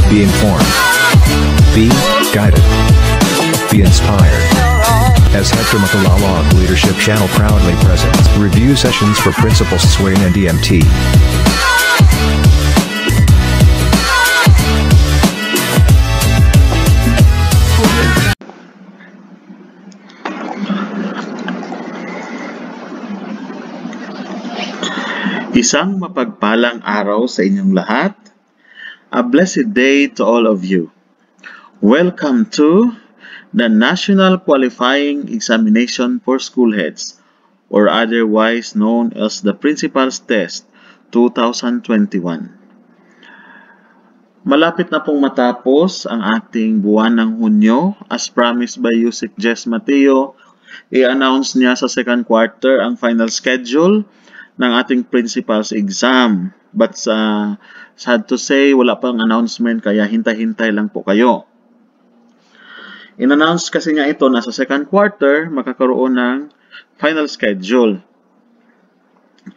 Be informed. Be guided. Be inspired. As hECTOR mACALALAG Leadership Channel proudly presents review sessions for Principals Swain and DMT. Isang mapagpalang araw sa inyong lahat. A blessed day to all of you. Welcome to the National Qualifying Examination for School Heads, or otherwise known as the Principal's Test 2021. Malapit na pong matapos ang ating buwan ng Hunyo. As promised by Yusik Jess Mateo, i-announce niya sa second quarter ang final schedule ng ating principal's exam. But sad to say, wala pang announcement, kaya hintay-hintay lang po kayo. In-announce kasi niya ito na sa second quarter, makakaroon ng final schedule.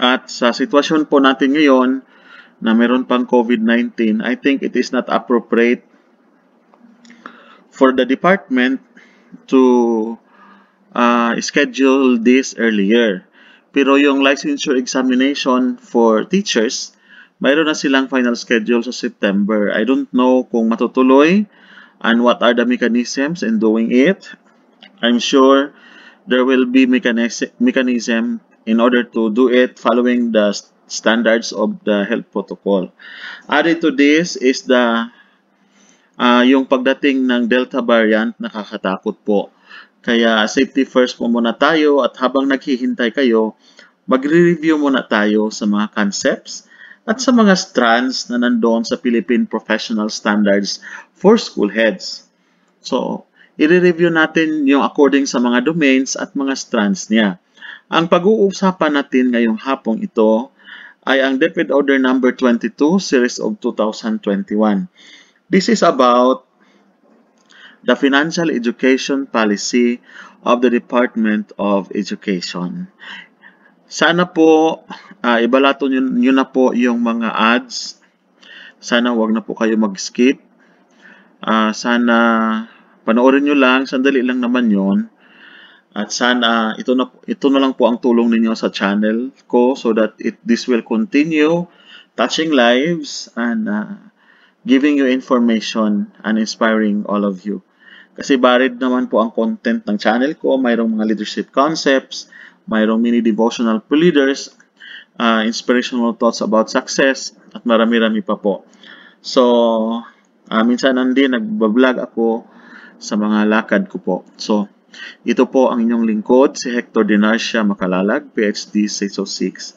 At sa sitwasyon po natin ngayon, na meron pang COVID-19, I think it is not appropriate for the department to schedule this earlier. Pero yung licensure examination for teachers, mayroon na silang final schedule sa September. I don't know kung matutuloy and what are the mechanisms in doing it. I'm sure there will be mechanism in order to do it following the standards of the health protocol. Added to this is the yung pagdating ng Delta variant, nakakatakot po. Kaya safety first po muna tayo, at habang naghihintay kayo, magre-review muna tayo sa mga concepts at sa mga strands na nandoon sa Philippine Professional Standards for School Heads. So, i-review natin yung according sa mga domains at mga strands niya. Ang pag-uusapan natin ngayong hapong ito ay ang DepEd Order Number 22, Series of 2021. This is about the financial education policy of the Department of Education. Sana po, ibalato nyo na po yung mga ads. Sana wag na po kayo mag-skip. Sana panoorin nyo lang, sandali lang naman yon. At sana ito na lang po ang tulong ninyo sa channel ko so that this will continue touching lives and giving you information and inspiring all of you. Kasi varied naman po ang content ng channel ko. Mayroong mga leadership concepts, mayroong mini devotional for leaders, inspirational thoughts about success, at marami-rami pa po. So, minsan din nagbablog ako sa mga lakad ko po. So, ito po ang inyong lingkod, si hECTOR mACALALAG, PhD 606.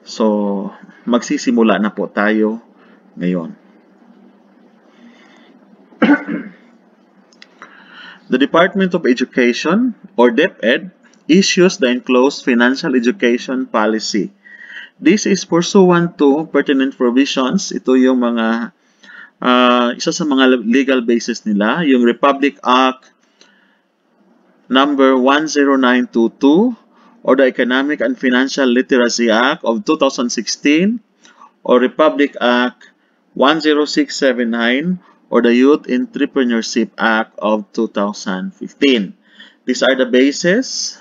So, magsisimula na po tayo ngayon. The Department of Education, or DepEd, issues the enclosed financial education policy. This is pursuant to pertinent provisions. Ito yung mga isa sa mga legal basis nila, yung Republic Act number 10922 or the Economic and Financial Literacy Act of 2016 or Republic Act 10679 or the Youth Entrepreneurship Act of 2015. These are the basis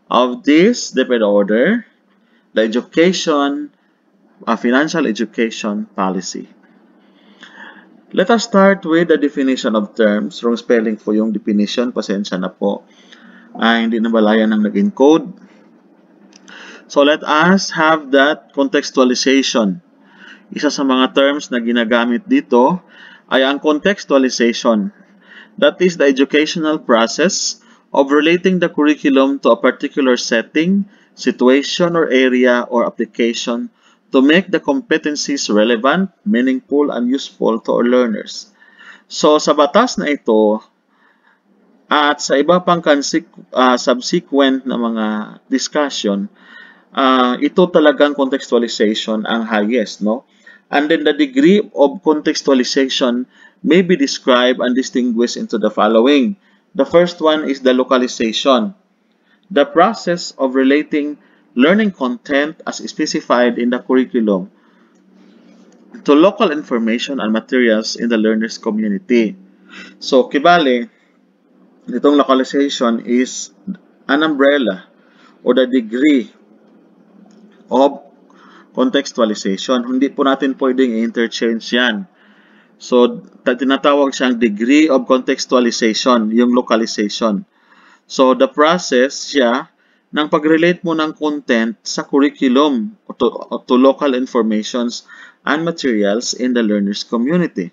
of this DepEd order, the financial education policy. Let us start with the definition of terms. Wrong spelling po yung definition, pasensya na po. Hindi nabalayan ng nag-encode. So let us have that contextualization. Isa sa mga terms na ginagamit dito ay ang contextualization. That is the educational process of relating the curriculum to a particular setting, situation, or area or application to make the competencies relevant, meaningful, and useful to our learners. So, sa batas na ito at sa iba pang subsequent na mga discussion, ito talagang contextualization ang highest, no? And then the degree of contextualization may be described and distinguished into the following. The first one is the localization. The process of relating learning content as specified in the curriculum to local information and materials in the learner's community. So, kibali, itong localization is an umbrella or the degree of contextualization. Hindi po natin pwedeng i-interchange yan. So, tinatawag siyang degree of contextualization, yung localization. So, the process siya ng pag-relate mo ng content sa curriculum to local informations and materials in the learner's community.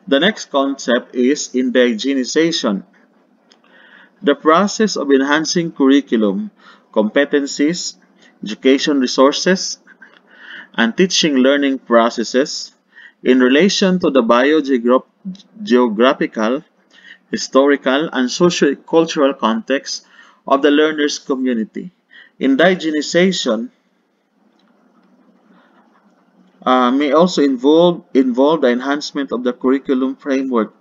The next concept is indigenization. The process of enhancing curriculum, competencies, education resources, and teaching learning processes in relation to the bio-geographical, historical, and socio-cultural context of the learner's community. Indigenization may also involve the enhancement of the curriculum framework,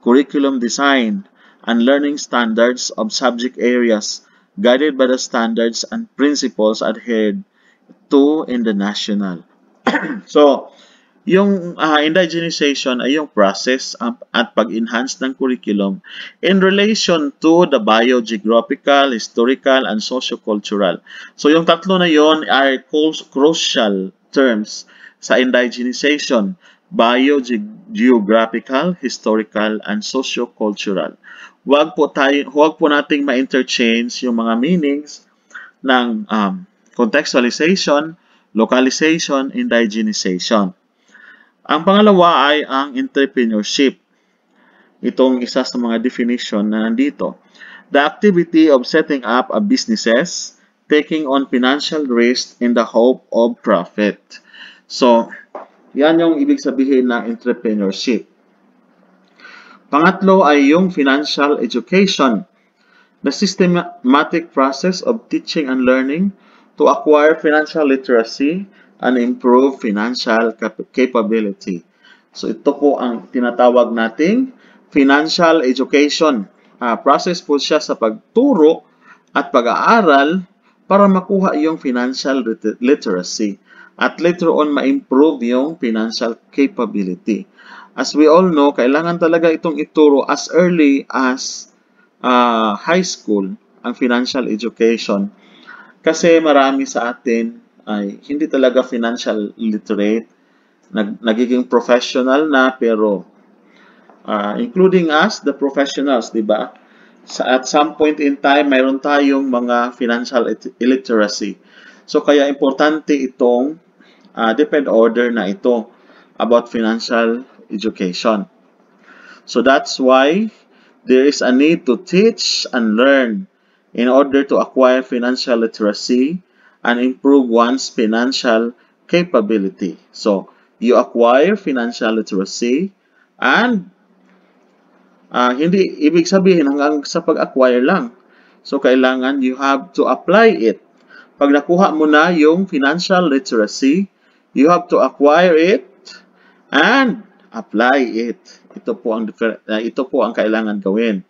curriculum design, and learning standards of subject areas guided by the standards and principles adhered to in the national. So, yung indigenization ay yung process at pag-enhance ng curriculum in relation to the bio-geographical, historical, and socio-cultural. So, yung tatlo na yon are crucial terms sa indigenization: bio-geographical, historical, and socio-cultural. Huwag po nating ma-interchange yung mga meanings ng contextualization, localization, indigenization. Ang pangalawa ay ang entrepreneurship. Itong isa sa mga definition na nandito. The activity of setting up a businesses, taking on financial risk in the hope of profit. So, yan yung ibig sabihin ng entrepreneurship. Pangatlo ay yung financial education. The systematic process of teaching and learning to acquire financial literacy and improve financial capability. So, ito po ang tinatawag nating financial education. Process po siya sa pagturo at pag-aaral para makuha yung financial literacy at later on ma-improve yung financial capability. As we all know, kailangan talaga itong ituro as early as high school ang financial education. Kasi marami sa atin ay hindi talaga financial literate, nagiging professional na pero including us, the professionals, di ba? At some point in time, mayroon tayong mga financial illiteracy. So kaya importante itong DepEd order na ito about financial education. So that's why there is a need to teach and learn in order to acquire financial literacy and improve one's financial capability. So, you acquire financial literacy and hindi ibig sabihin hanggang sa pag-acquire lang. So, kailangan you have to apply it. Pag nakuha mo na yung financial literacy, you have to acquire it and apply it. Ito po ang kailangan gawin.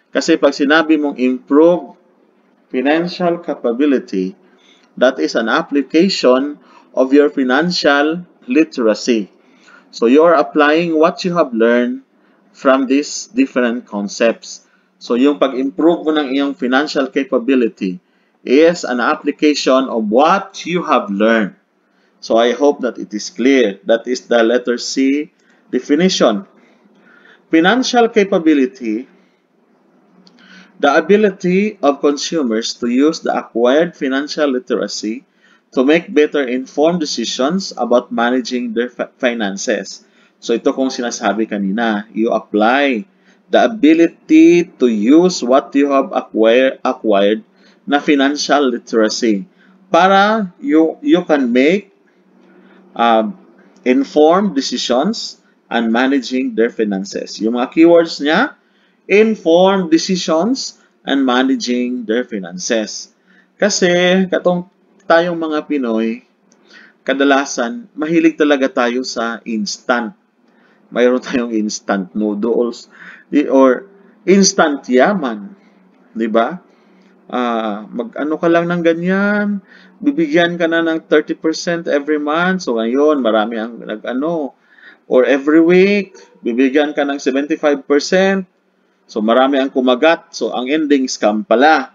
Kasi pag sinabi mong improve financial capability, that is an application of your financial literacy. So you're applying what you have learned from these different concepts. So yung pag-improve mo ng iyong financial capability is an application of what you have learned. So I hope that it is clear. That is the letter C definition. Financial capability, the ability of consumers to use the acquired financial literacy to make better informed decisions about managing their finances. So ito kung sinasabi kanina, you apply the ability to use what you have acquired na financial literacy para you can make informed decisions and managing their finances. Yung mga keywords niya, informed decisions and managing their finances. Kasi katong tayong mga Pinoy, kadalasan mahilig talaga tayo sa instant. Mayroon tayong instant noodles or instant yaman, 'di ba? mag-ano ka lang ng ganyan, bibigyan ka na ng 30% every month. So ngayon, marami ang nag-ano. Or every week, bibigyan ka ng 75%. So marami ang kumagat. So ang ending scam pala.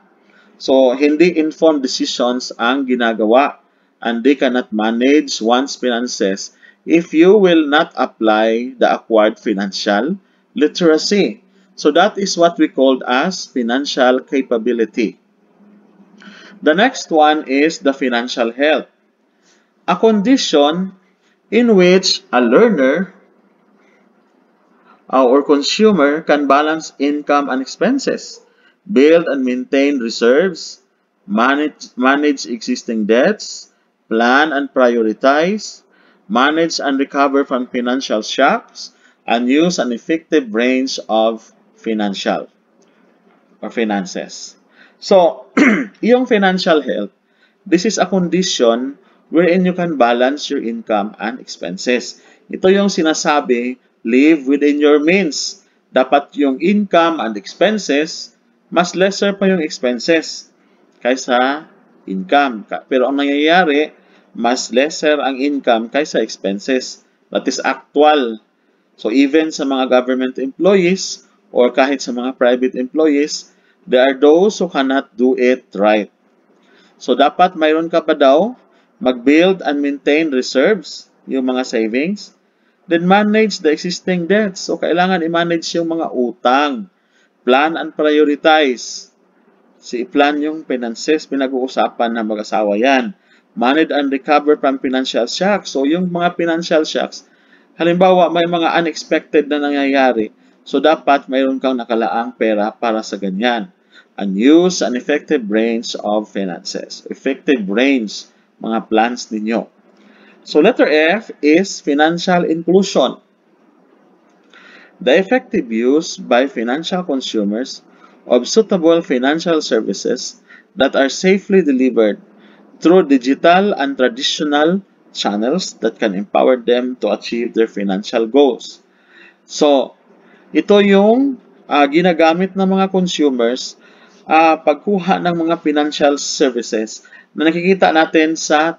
So hindi informed decisions ang ginagawa. And they cannot manage one's finances if you will not apply the acquired financial literacy. So that is what we call as financial capability. The next one is the financial health, a condition in which a learner or consumer can balance income and expenses, build and maintain reserves, manage existing debts, plan and prioritize, manage and recover from financial shocks, and use an effective range of financial or finances. So, yung financial health, this is a condition wherein you can balance your income and expenses. Ito yung sinasabi, live within your means. Dapat yung income and expenses, mas lesser pa yung expenses kaysa income. Pero ang nangyayari, mas lesser ang income kaysa expenses. That is actual. So even sa mga government employees or kahit sa mga private employees, there are those who cannot do it right. So dapat mayroon ka pa daw mag-build and maintain reserves, yung mga savings. Then manage the existing debts. So kailangan i-manage yung mga utang. Plan and prioritize. I-plan yung finances, pinag-uusapan ng mag-asawa yan. Manage and recover from financial shocks. So yung mga financial shocks, halimbawa may mga unexpected na nangyayari. So dapat mayroon kang nakalaang pera para sa ganyan. And use an effective range of finances. Effective range, mga plans ninyo. So letter F is financial inclusion. The effective use by financial consumers of suitable financial services that are safely delivered through digital and traditional channels that can empower them to achieve their financial goals. So, ito yung ginagamit ng mga consumers pagkuha ng mga financial services na nakikita natin sa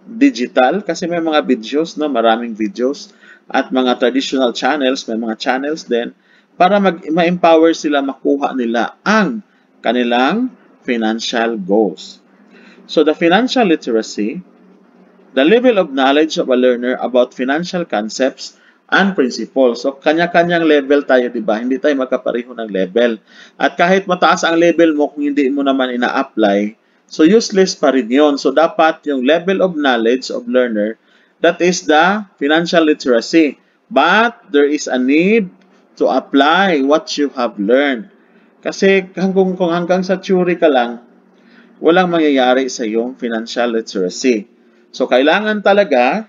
digital kasi may mga videos, no? Maraming videos at mga traditional channels, may mga channels din para ma-empower sila makuha nila ang kanilang financial goals. So the financial literacy, the level of knowledge of a learner about financial concepts and principles. So kanya-kanyang level tayo, di ba? Hindi tayo magkapareho ng level. At kahit mataas ang level mo kung hindi mo naman ina-apply, so useless pa rin yun. So dapat yung level of knowledge of learner, that is the financial literacy. But there is a need to apply what you have learned. Kasi kung hanggang sa theory ka lang, walang mangyayari sa iyong financial literacy. So kailangan talaga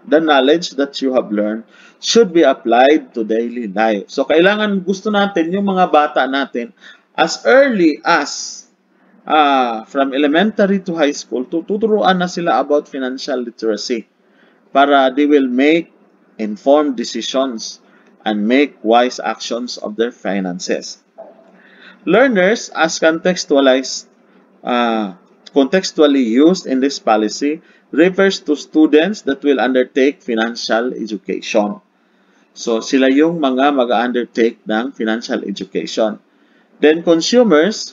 the knowledge that you have learned should be applied to daily life. So kailangan gusto natin yung mga bata natin as early as from elementary to high school, tuturuan na sila about financial literacy para they will make informed decisions and make wise actions of their finances. Learners, as contextually used in this policy, refers to students that will undertake financial education. So, sila yung mga mag-undertake ng financial education. Then, consumers,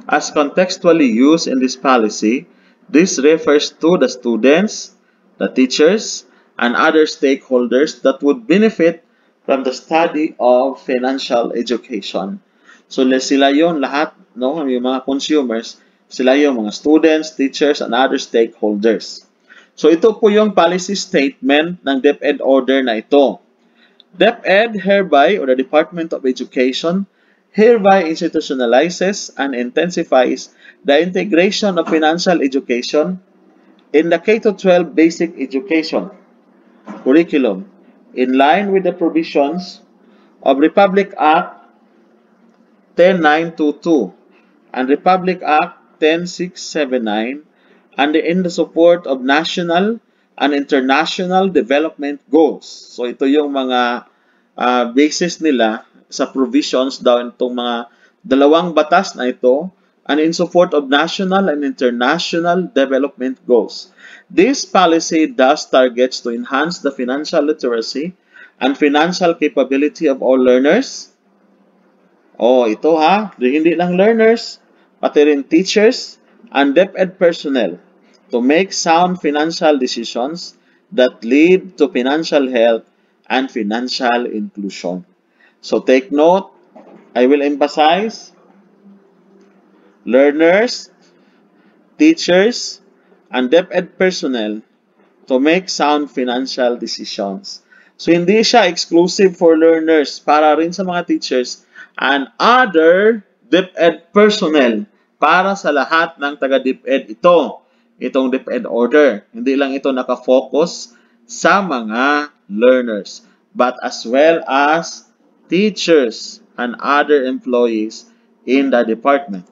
as contextually used in this policy, this refers to the students, the teachers, and other stakeholders that would benefit from the study of financial education. So, sila yung lahat, no, yung mga consumers, sila yung mga students, teachers, and other stakeholders. So, ito po yung policy statement ng DepEd order na ito. DepEd hereby, or the Department of Education, hereby institutionalizes and intensifies the integration of financial education in the K-12 basic education curriculum in line with the provisions of Republic Act 10922 and Republic Act 10679 and in the support of national and international development goals. So ito yung mga basis nila sa provisions daw itong mga Dalawang batas na ito and in support of national and international development goals. This policy thus targets to enhance the financial literacy and financial capability of all learners. Ito hindi lang learners, pati rin teachers and DepEd personnel to make sound financial decisions that lead to financial health and financial inclusion. So take note, I will emphasize learners, teachers, and DepEd personnel to make sound financial decisions. So, hindi siya exclusive for learners, para rin sa mga teachers and other DepEd personnel, para sa lahat ng taga-DepEd itong DepEd order. Hindi lang ito nakafocus sa mga learners, but as well as teachers and other employees in the department.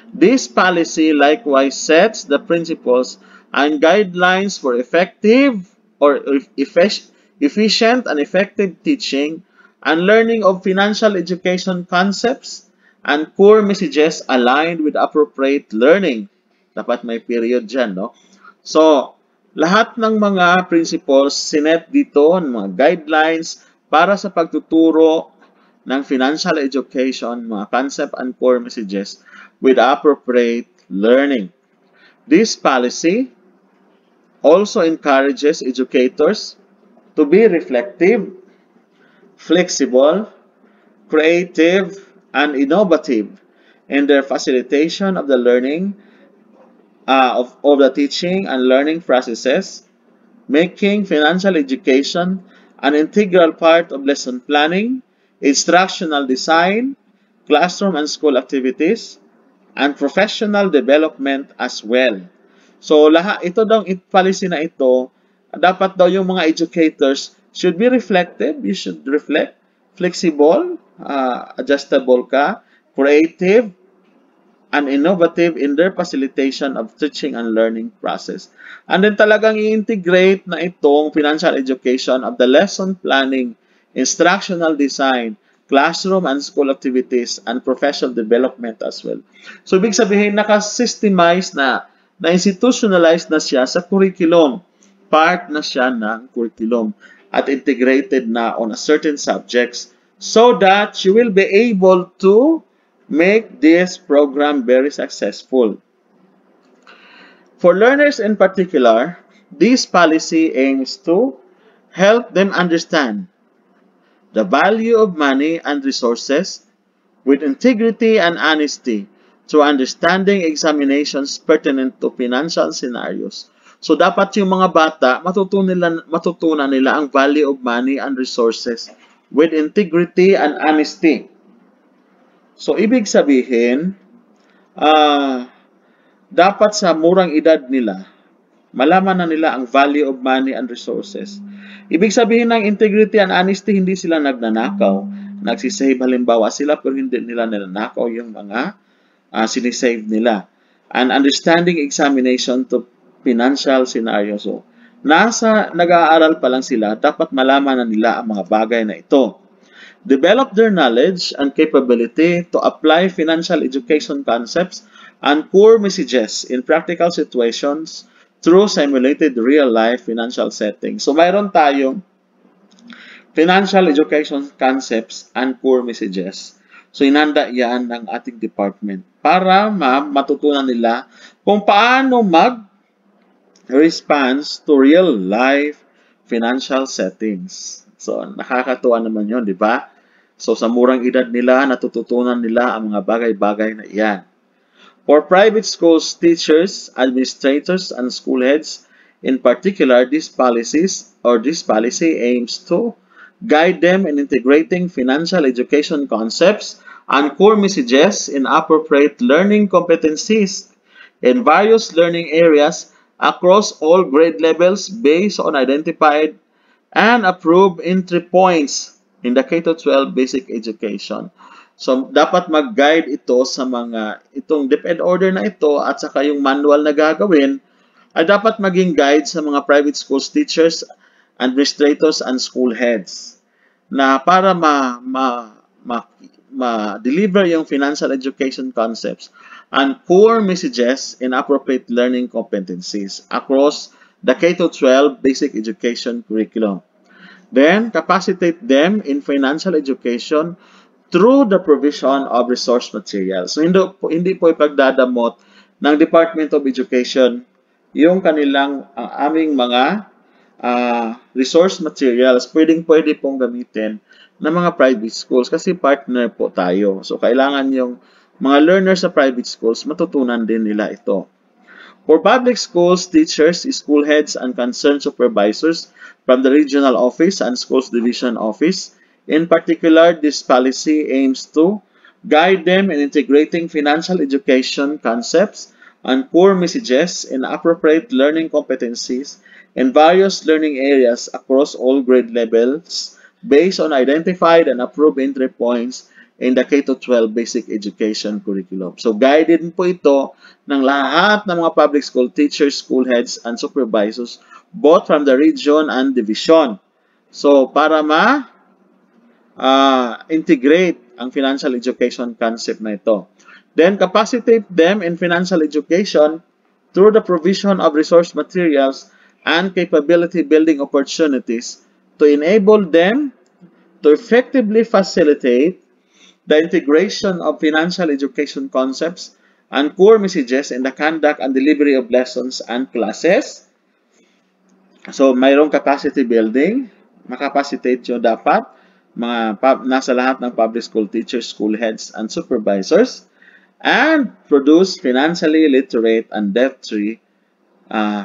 This policy likewise sets the principles and guidelines for effective or efficient and effective teaching and learning of financial education concepts and core messages aligned with appropriate learning. Dapat may period dyan, no? So, lahat ng mga principles sinet dito, mga guidelines para sa pagtuturo ng financial education, mga concept and core messages with appropriate learning. This policy also encourages educators to be reflective, flexible, creative, and innovative in their facilitation of the learning of the teaching and learning processes, making financial education an integral part of lesson planning, instructional design, classroom and school activities, and professional development as well. So, ito daw policy na ito, dapat daw yung mga educators should be reflective, you should reflect, flexible, adjustable ka, creative, and innovative in their facilitation of teaching and learning process. And then talagang i-integrate na itong financial education of the lesson planning, instructional design, classroom and school activities, and professional development as well. So, ibig sabihin, naka-systemize na-institutionalize na siya sa curriculum. Part na siya ng curriculum at integrated na on a certain subjects so that you will be able to make this program very successful. For learners in particular, this policy aims to help them understand the value of money and resources with integrity and honesty through understanding examinations pertinent to financial scenarios. So, dapat yung mga bata, matutunan nila ang value of money and resources with integrity and honesty. So, ibig sabihin, dapat sa murang edad nila, malaman na nila ang value of money and resources. Ibig sabihin ng integrity and honesty, hindi sila nagnanakaw. Nagsisave halimbawa sila pero hindi nila nanakaw yung mga sinisave nila. And understanding examination to financial scenarios. So, nag-aaral pa lang sila, dapat malaman na nila ang mga bagay na ito. Develop their knowledge and capability to apply financial education concepts and core messages in practical situations through simulated real-life financial settings. So, mayroon tayong financial education concepts and core messages. So, inanda yan ng ating department para matutunan nila kung paano mag-response to real-life financial settings. So, nakakatuwa naman yun, di ba? So, sa murang edad nila, natututunan nila ang mga bagay-bagay na iyan. For private schools, teachers, administrators, and school heads, in particular, this policy aims to guide them in integrating financial education concepts and core messages in appropriate learning competencies in various learning areas across all grade levels based on identified and approved entry points in the K-12 basic education. So, dapat mag-guide ito sa itong DepEd order na ito at saka yung manual na gagawin ay dapat maging guide sa mga private schools, teachers, administrators, and school heads na para ma-deliver yung financial education concepts and core messages in appropriate learning competencies across the K-12 basic education curriculum. Then, capacitate them in financial education through the provision of resource materials. So, hindi po ipagdadamot ng Department of Education yung kanilang, aming mga resource materials. Pwede pong gamitin ng mga private schools kasi partner po tayo. So, kailangan yung mga learners sa private schools, matutunan din nila ito. For public schools, teachers, school heads, and concerned supervisors from the regional office and schools division office, in particular, this policy aims to guide them in integrating financial education concepts and core messages in appropriate learning competencies in various learning areas across all grade levels based on identified and approved entry points in the K-12 basic education curriculum. So, guided po ito ng lahat ng mga public school teachers, school heads, and supervisors, both from the region and division. So, para integrate ang financial education concept na ito. Then, capacitate them in financial education through the provision of resource materials and capability building opportunities to enable them to effectively facilitate the integration of financial education concepts and core messages in the conduct and delivery of lessons and classes. So, mayroong capacity building. Makapacitate nyo dapat nasa lahat ng public school teachers, school heads, and supervisors, and produce financially literate and debt-free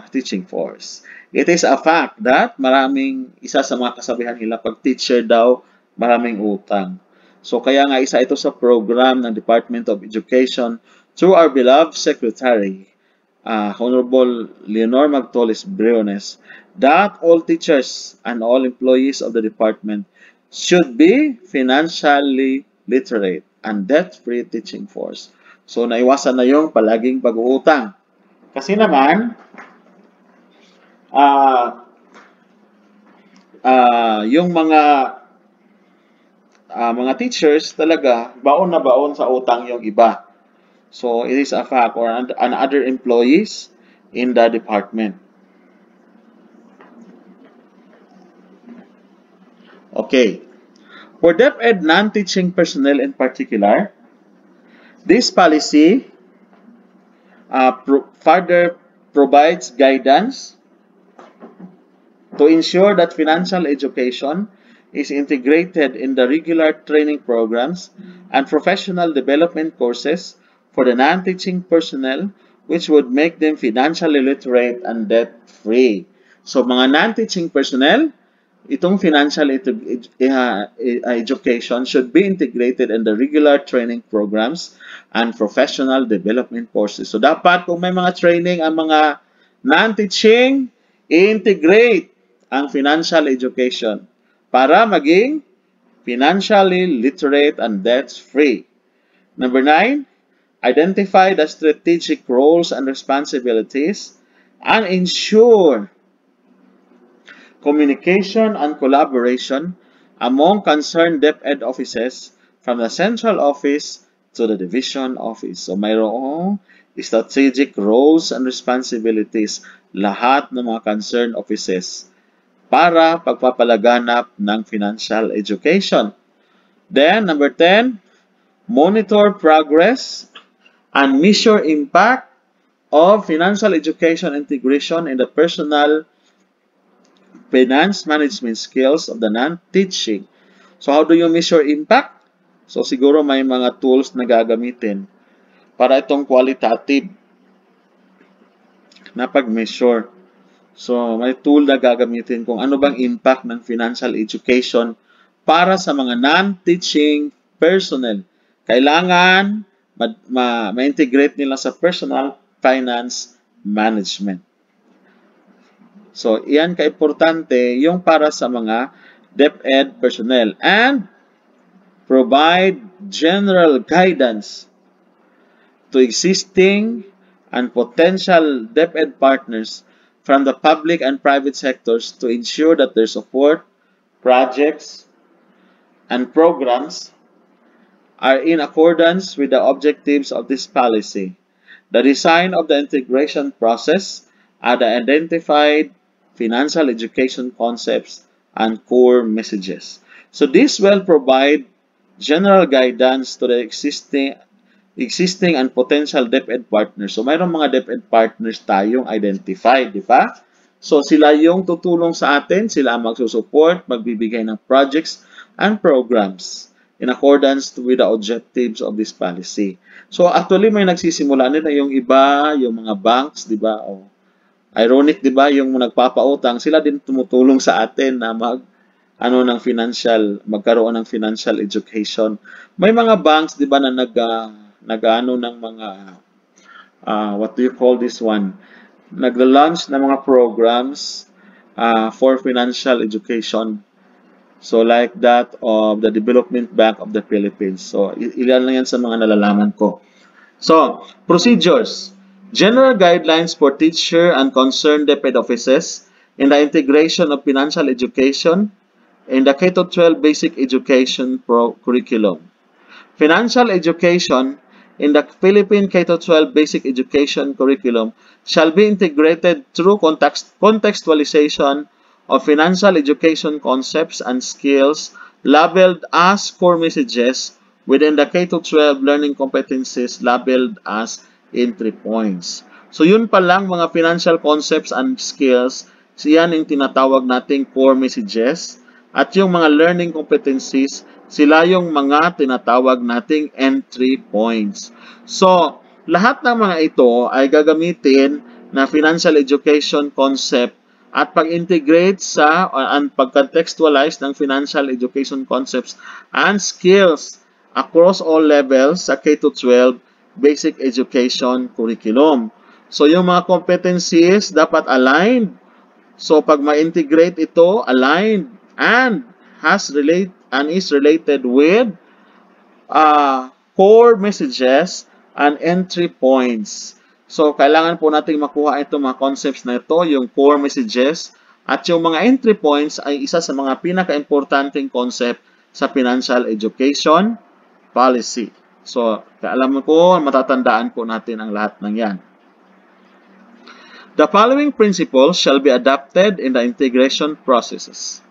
teaching force. It is a fact that isa sa mga kasabihan nila, pag teacher daw, maraming utang. So, kaya nga isa ito sa program ng Department of Education through our beloved Secretary, Honorable Leonor Magtolis Briones, that all teachers and all employees of the department should be financially literate and debt-free teaching force. So, naiwasan na yung palaging pag-uutang. Kasi naman, yung mga teachers talaga, baon na baon sa utang yung iba. So, it is a fact, or other employees in the department. Okay. For DepEd non-teaching personnel in particular, this policy further provides guidance to ensure that financial education is integrated in the regular training programs and professional development courses for the non-teaching personnel, which would make them financially literate and debt-free. So, mga non-teaching personnel, itong financial education should be integrated in the regular training programs and professional development courses. So, dapat kung may mga training ang mga non-teaching, integrate ang financial education para maging financially literate and debt-free. Number 9, identify the strategic roles and responsibilities and ensure communication and collaboration among concerned DepEd offices from the central office to the division office. So, mayroong strategic roles and responsibilities lahat ng mga concerned offices para pagpapalaganap ng financial education. Then, number 10, monitor progress and measure impact of financial education integration in the personal finance management skills of the non-teaching. So, how do you measure impact? So, siguro may mga tools na gagamitin para itong qualitative na pag-measure. So, may tool na gagamitin kung ano bang impact ng financial education para sa mga non-teaching personnel. Kailangan ma-integrate nila sa personal finance management. So, iyan ka-importante yung para sa mga DepEd personnel. And provide general guidance to existing and potential DepEd partners from the public and private sectors to ensure that their support, projects, and programs are in accordance with the objectives of this policy. The design of the integration process are the identified financial education concepts and core messages. So this will provide general guidance to the existing and potential DepEd partners. So mayroong mga DepEd partners tayong identified, di ba? So sila yung tutulong sa atin, sila ang magsusupport, magbibigay ng projects and programs in accordance with the objectives of this policy. So actually may nagsisimula nila yung iba, yung mga banks, di ba? Oh, ironic, di ba? Yung nagpapautang, sila din tumutulong sa atin na magkaroon ng financial education. May mga banks, di ba, na nag-ano ng mga what do you call this one? Nagla-launch ng mga programs for financial education. So like that of the Development Bank of the Philippines. So ilan lang yan sa mga nalalaman ko. So, procedures. General guidelines for teacher and concerned DepEd offices in the integration of financial education in the K-12 basic education curriculum. Financial education in the Philippine K-12 basic education curriculum shall be integrated through contextualization of financial education concepts and skills labeled as core messages within the K-12 learning competencies labeled as entry points. So yun pa lang mga financial concepts and skills, siyan yung tinatawag nating core messages at yung mga learning competencies, sila yung mga tinatawag nating entry points. So lahat ng mga ito ay gagamitin na financial education concept at pag-integrate sa and pag-contextualize ng financial education concepts and skills across all levels sa K-12 basic education curriculum. So yung mga competencies dapat aligned. So pag ma-integrate ito, aligned and is related with core messages and entry points. So, kailangan po nating makuha itong mga concepts na ito, yung core messages, at yung mga entry points ay isa sa mga pinaka-importanting concept sa financial education policy. So, alam mo po, matatandaan po natin ang lahat ng yan. The following principles shall be adopted in the integration processes.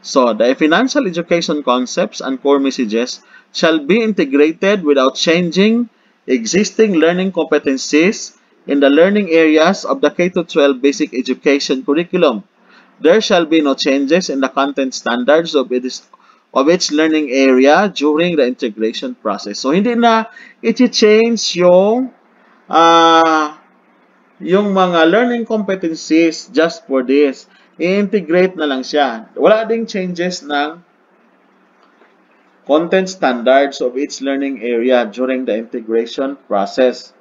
So, the financial education concepts and core messages shall be integrated without changing existing learning competencies in the learning areas of the K-12 basic education curriculum. There shall be no changes in the content standards of each learning area during the integration process. So, hindi na i-change yung mga learning competencies just for this. I-integrate na lang siya. Wala ding changes ng content standards of each learning area during the integration process.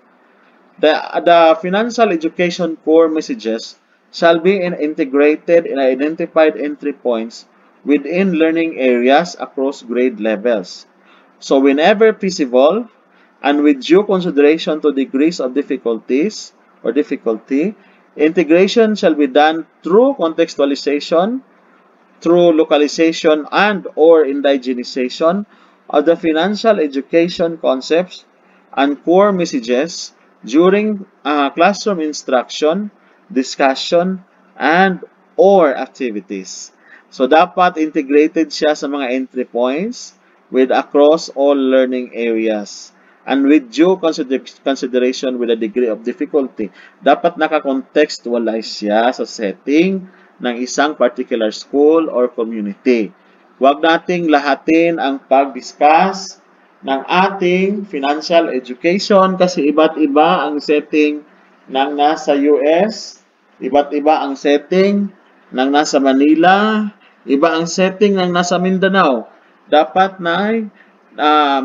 The financial education core messages shall be integrated in identified entry points within learning areas across grade levels. So whenever feasible and with due consideration to degrees of difficulty, integration shall be done through contextualization, through localization and/or indigenization of the financial education concepts and core messages during classroom instruction, discussion, and/or activities. So, dapat integrated siya sa mga entry points with across all learning areas and with due consideration with a degree of difficulty. Dapat nakakontextualize siya sa setting ng isang particular school or community. Huwag nating lahatin ang pag-discuss ng ating financial education kasi iba't iba ang setting ng nasa US, iba't iba ang setting ng nasa Manila, iba ang setting ng nasa Mindanao. Dapat na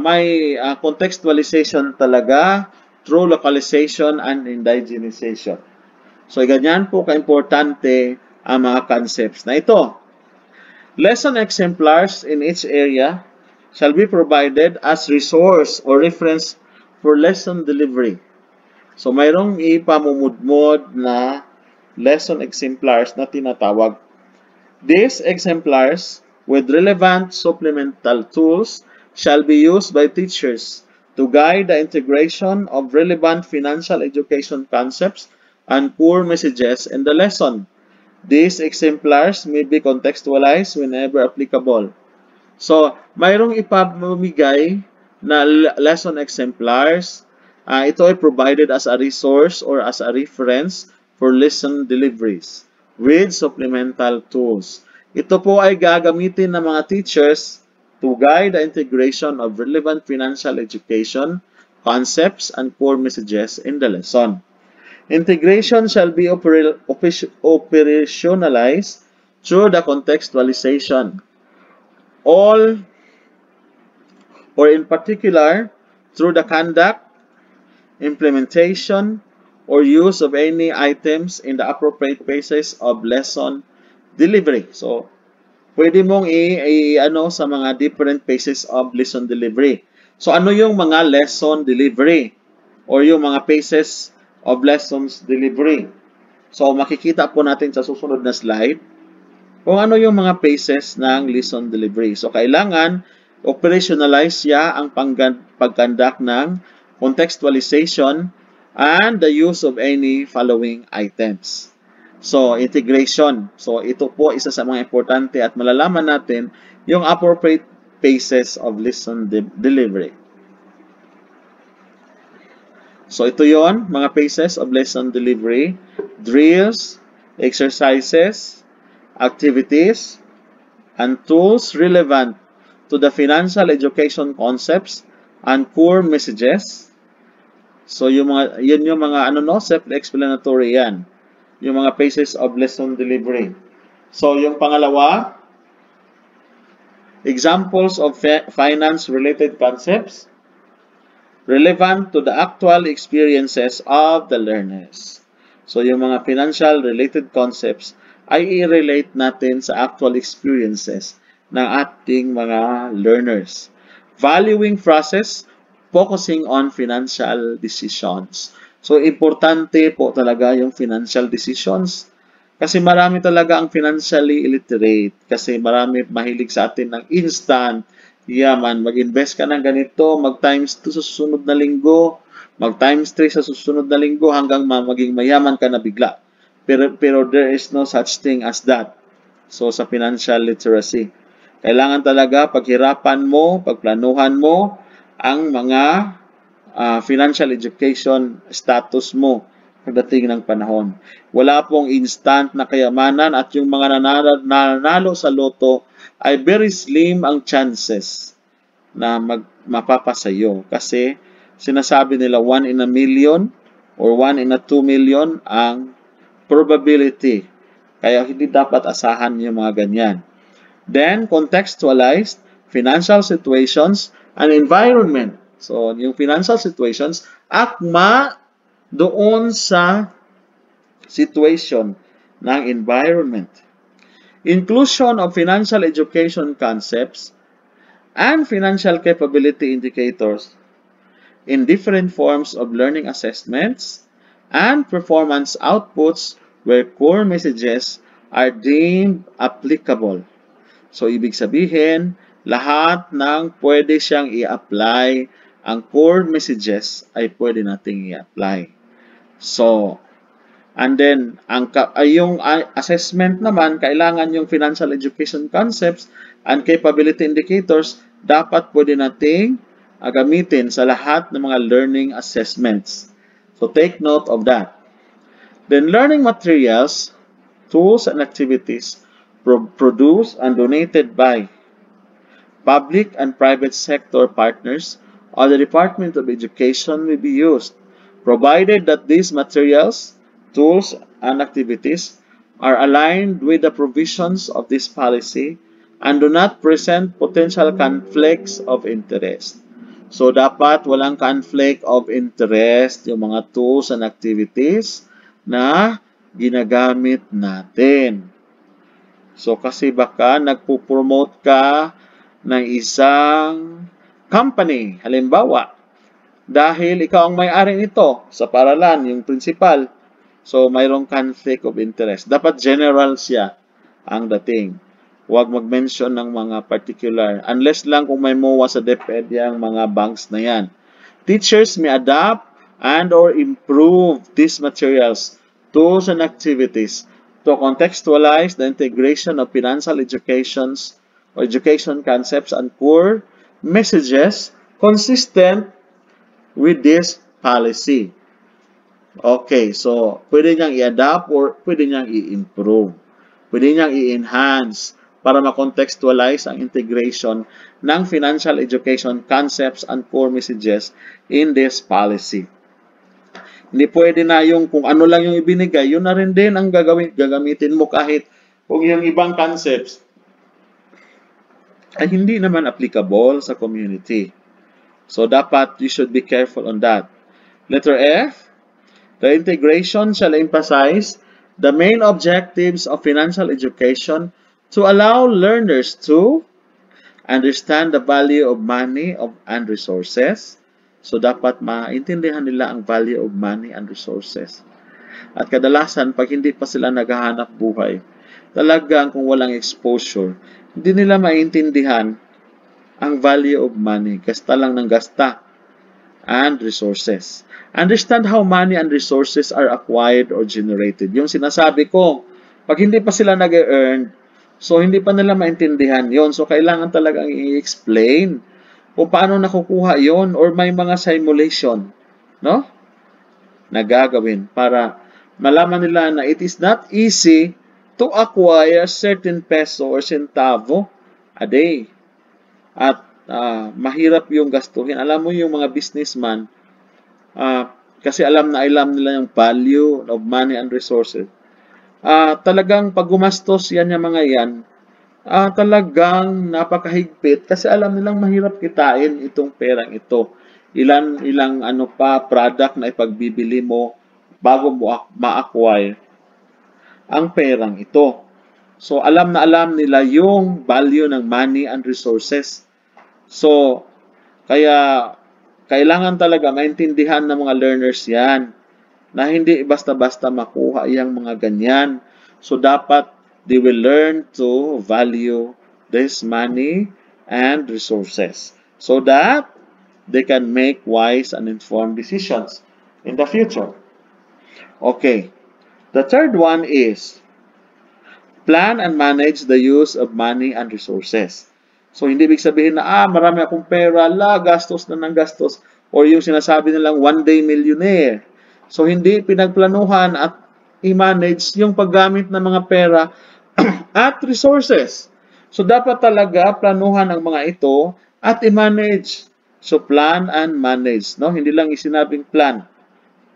may contextualization talaga through localization and indigenization. So, ganyan po ka-importante ang mga concepts na ito. Lesson exemplars in each area shall be provided as resource or reference for lesson delivery. So, mayroong ipamumudmod na lesson exemplars na tinatawag. These exemplars with relevant supplemental tools shall be used by teachers to guide the integration of relevant financial education concepts and core messages in the lesson. These exemplars may be contextualized whenever applicable. So, mayroong ipamimigay na lesson exemplars. Ito ay provided as a resource or as a reference for lesson deliveries with supplemental tools. Ito po ay gagamitin ng mga teachers to guide the integration of relevant financial education, concepts, and core messages in the lesson. Integration shall be operationalized through the contextualization. All or in particular through the conduct, implementation, or use of any items in the appropriate phases of lesson delivery. So, pwede mong i-ano sa mga different phases of lesson delivery. So, ano yung mga lesson delivery or yung mga phases of lessons delivery? So, makikita po natin sa susunod na slide kung ano yung mga phases ng lesson delivery. So, kailangan operationalize siya ang pag-conduct ng contextualization and the use of any following items. So, integration. So, ito po isa sa mga importante at malalaman natin yung appropriate phases of lesson delivery. So, ito yon mga phases of lesson delivery, drills, exercises, activities, and tools relevant to the financial education concepts and core messages. So, yun yung mga self-explanatory yan. Yung mga phases of lesson delivery. So, yung pangalawa, examples of finance-related concepts relevant to the actual experiences of the learners. So, yung mga financial-related concepts ay i-relate natin sa actual experiences ng ating mga learners. Valuing process, focusing on financial decisions. So, importante po talaga yung financial decisions. Kasi marami talaga ang financially illiterate. Kasi marami mahilig sa atin ng instant. Yaman, mag-invest ka ng ganito, mag-times 2 sa susunod na linggo, mag-times 3 sa susunod na linggo hanggang maging mayaman ka na bigla. Pero there is no such thing as that. So, sa financial literacy. Kailangan talaga paghirapan mo, pagplanuhan mo ang mga financial education status mo pagdating ng panahon. Wala pong instant na kayamanan at yung mga nanalo sa loto ay very slim ang chances na mapapasayo. Kasi sinasabi nila 1 in a million or 1 in a 2 million ang probability. Kaya hindi dapat asahan yung mga ganyan. Then, contextualized financial situations and environment. So, yung financial situations, akma doon sa situation ng environment. Inclusion of financial education concepts and financial capability indicators in different forms of learning assessments and performance outputs where core messages are deemed applicable. So, ibig sabihin, lahat ng pwede siyang i-apply, ang core messages ay pwede nating i-apply. So, and then, yung assessment naman, kailangan yung financial education concepts and capability indicators, dapat pwede nating gamitin sa lahat ng mga learning assessments. So, take note of that. Then, learning materials, tools, and activities produced and donated by public and private sector partners or the Department of Education may be used, provided that these materials, tools, and activities are aligned with the provisions of this policy and do not present potential conflicts of interest. So, dapat walang conflict of interest yung mga tools and activities na ginagamit natin. So, kasi baka nagpo-promote ka ng isang company, halimbawa, dahil ikaw ang may-ari nito sa paralan, yung principal. So, mayroong conflict of interest. Dapat general siya ang dating. Huwag mag-mention ng mga particular. Unless lang kung may MOA sa DepEd yung mga banks na yan. Teachers may adapt and or improve these materials, tools, and activities to contextualize the integration of financial educations or education concepts and core messages consistent with this policy. Okay, so pwede niyang i-adapt or pwede niyang i-improve. Pwede niyang i-enhance para ma-contextualize ang integration ng financial education concepts and core messages in this policy. Hindi pwede na yung kung ano lang yung ibinigay, yun na rin din ang gagamitin mo kahit kung yung ibang concepts ay hindi naman applicable sa community. So dapat you should be careful on that. Letter F, the integration shall emphasize the main objectives of financial education to allow learners to understand the value of money and resources. So, dapat maintindihan nila ang value of money and resources. At kadalasan, pag hindi pa sila naghahanap buhay, talagang kung walang exposure, hindi nila maintindihan ang value of money. Gasta lang ng gasta and resources. Understand how money and resources are acquired or generated. Yung sinasabi ko, pag hindi pa sila nag-earn, so hindi pa nila maintindihan yon. So kailangan talagang i-explain kung paano nakukuha yon or may mga simulation, no? Nagagawin para malaman nila na it is not easy to acquire certain peso or centavo a day. At mahirap yung gastuhin. Alam mo yung mga businessman, kasi alam nila yung value of money and resources. Talagang pag gumastos yan yung mga yan, talagang napakahigpit kasi alam nilang mahirap kitain itong perang ito. Ilang product na ipagbibili mo bago mo ma-acquire ang perang ito. So, alam na alam nila yung value ng money and resources. So, kaya kailangan talaga maintindihan ng mga learners yan na hindi basta-basta makuha yung mga ganyan. So, dapat they will learn to value this money and resources so that they can make wise and informed decisions in the future. Okay. The third one is plan and manage the use of money and resources. So, hindi ibig sabihin na, marami akong pera, gastos na ng gastos, or yung sinasabi nilang one-day millionaire. So, hindi pinagplanuhan at i-manage yung paggamit ng mga pera at resources. So, dapat talaga planuhan ang mga ito at i-manage. So, plan and manage. No? Hindi lang isinabing plan.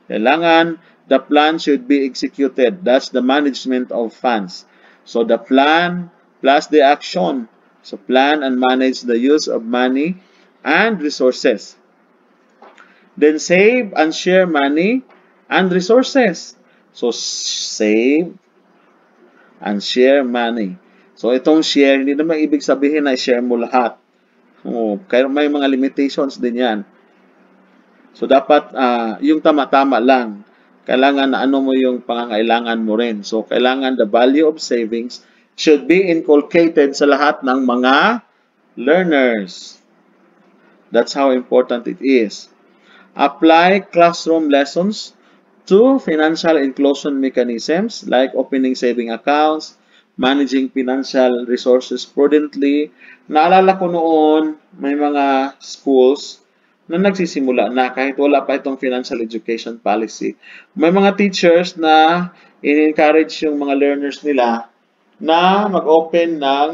Kailangan, the plan should be executed. That's the management of funds. So, the plan plus the action. So, plan and manage the use of money and resources. Then, save and share money and resources. So, save and share money. So, itong share, hindi naman ibig sabihin na i-share mo lahat. Kaya may mga limitations din yan. So, dapat yung tama-tama lang. Kailangan na ano mo yung pangangailangan mo rin. So, kailangan the value of savings should be inculcated sa lahat ng mga learners. That's how important it is. Apply classroom lessons to financial inclusion mechanisms like opening saving accounts, managing financial resources prudently. Naalala ko noon, may mga schools na nagsisimula na kahit wala pa itong financial education policy. May mga teachers na in-encourage yung mga learners nila na mag-open ng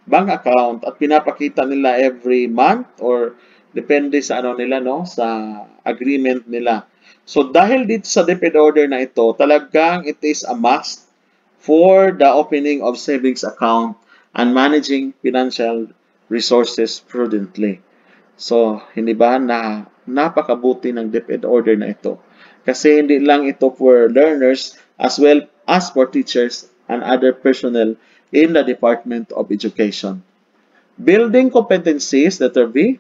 bank account at pinapakita nila every month or depende sa nila, no, sa agreement nila. So, dahil dito sa DepEd order na ito, talagang it is a must for the opening of savings account and managing financial resources prudently. So, hindi ba na napakabuti ng DepEd order na ito? Kasi hindi lang ito for learners as well as for teachers and other personnel in the Department of Education. Building competencies, letter B,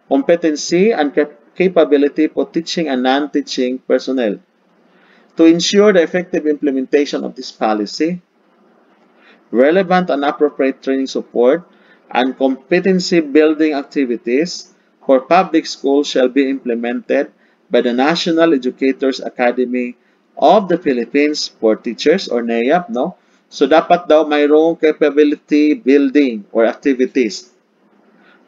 competency and capability for teaching and non-teaching personnel. To ensure the effective implementation of this policy, relevant and appropriate training support, and competency building activities for public schools shall be implemented by the National Educators Academy of the Philippines for Teachers or NEAP, no? So dapat daw mayroong capability building or activities.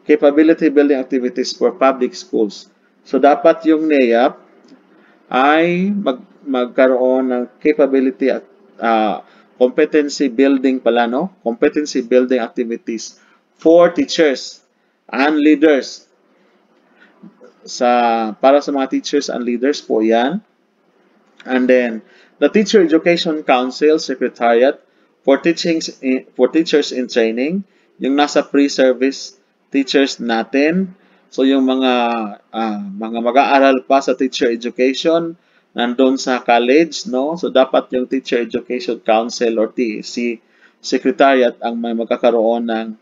Capability building activities for public schools. So dapat yung NEAP ay magkaroon ng capability at competency building pala, no? Competency building activities for teachers and leaders. Para sa mga teachers and leaders po yan. And then, the Teacher Education Council Secretariat for teachers in training, yung nasa pre-service teachers natin. So, yung mga mag-aaral pa sa teacher education, nandun sa college, no? So, dapat yung Teacher Education Council or TEC Secretariat ang may magkakaroon ng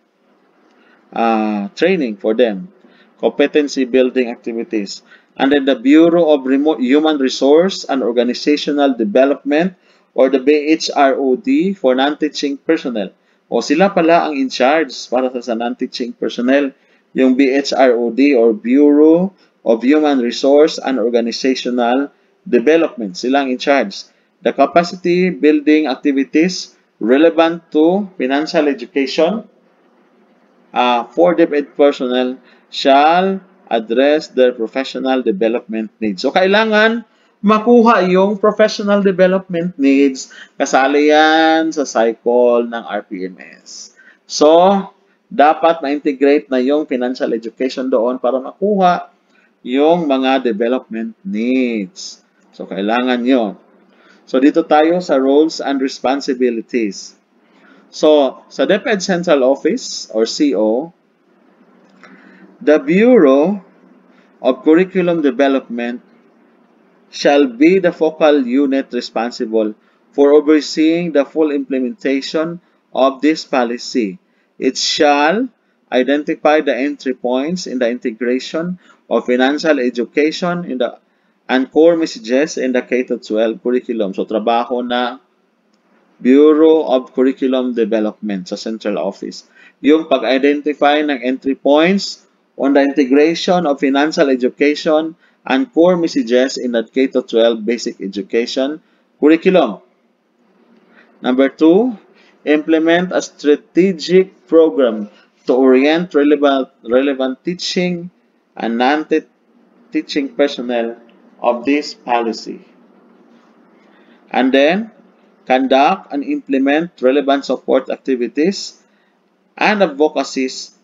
training for them. Competency building activities. And then the Bureau of Human Resource and Organizational Development or the BHROD for non-teaching personnel. O sila pala ang in charge para sa non-teaching personnel. Yung BHROD or Bureau of Human Resource and Organizational Development. Sila ang in charge. The capacity building activities relevant to financial education for DepEd personnel shall address their professional development needs. So, kailangan makuha yung professional development needs. Kasali yan sa cycle ng RPMS. So, dapat ma-integrate na yung financial education doon para makuha yung mga development needs. So, kailangan yun. So, dito tayo sa roles and responsibilities. So, sa DepEd Central Office or CO, the Bureau of Curriculum Development shall be the focal unit responsible for overseeing the full implementation of this policy. It shall identify the entry points in the integration of financial education and core messages in the K-12 curriculum. So, trabaho na Bureau of Curriculum Development sa Central Office. Yung pag-identify ng entry points on the integration of financial education and core messages in the K-12 basic education curriculum. Number 2, implement a strategic program to orient relevant teaching and non-teaching personnel of this policy. And then, conduct and implement relevant support activities and advocacy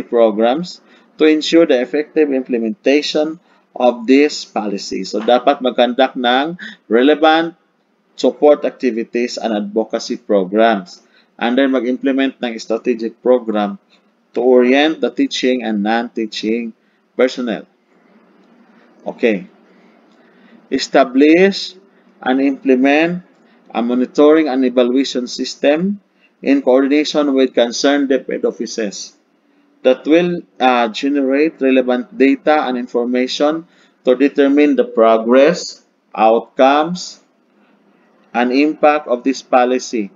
programs to ensure the effective implementation of this policy. So, dapat mag-conduct ng relevant support activities and advocacy programs. And then, mag-implement ng strategic program to orient the teaching and non-teaching personnel. Okay. Establish and implement a monitoring and evaluation system in coordination with concerned DepEd offices that will generate relevant data and information to determine the progress, outcomes, and impact of this policy,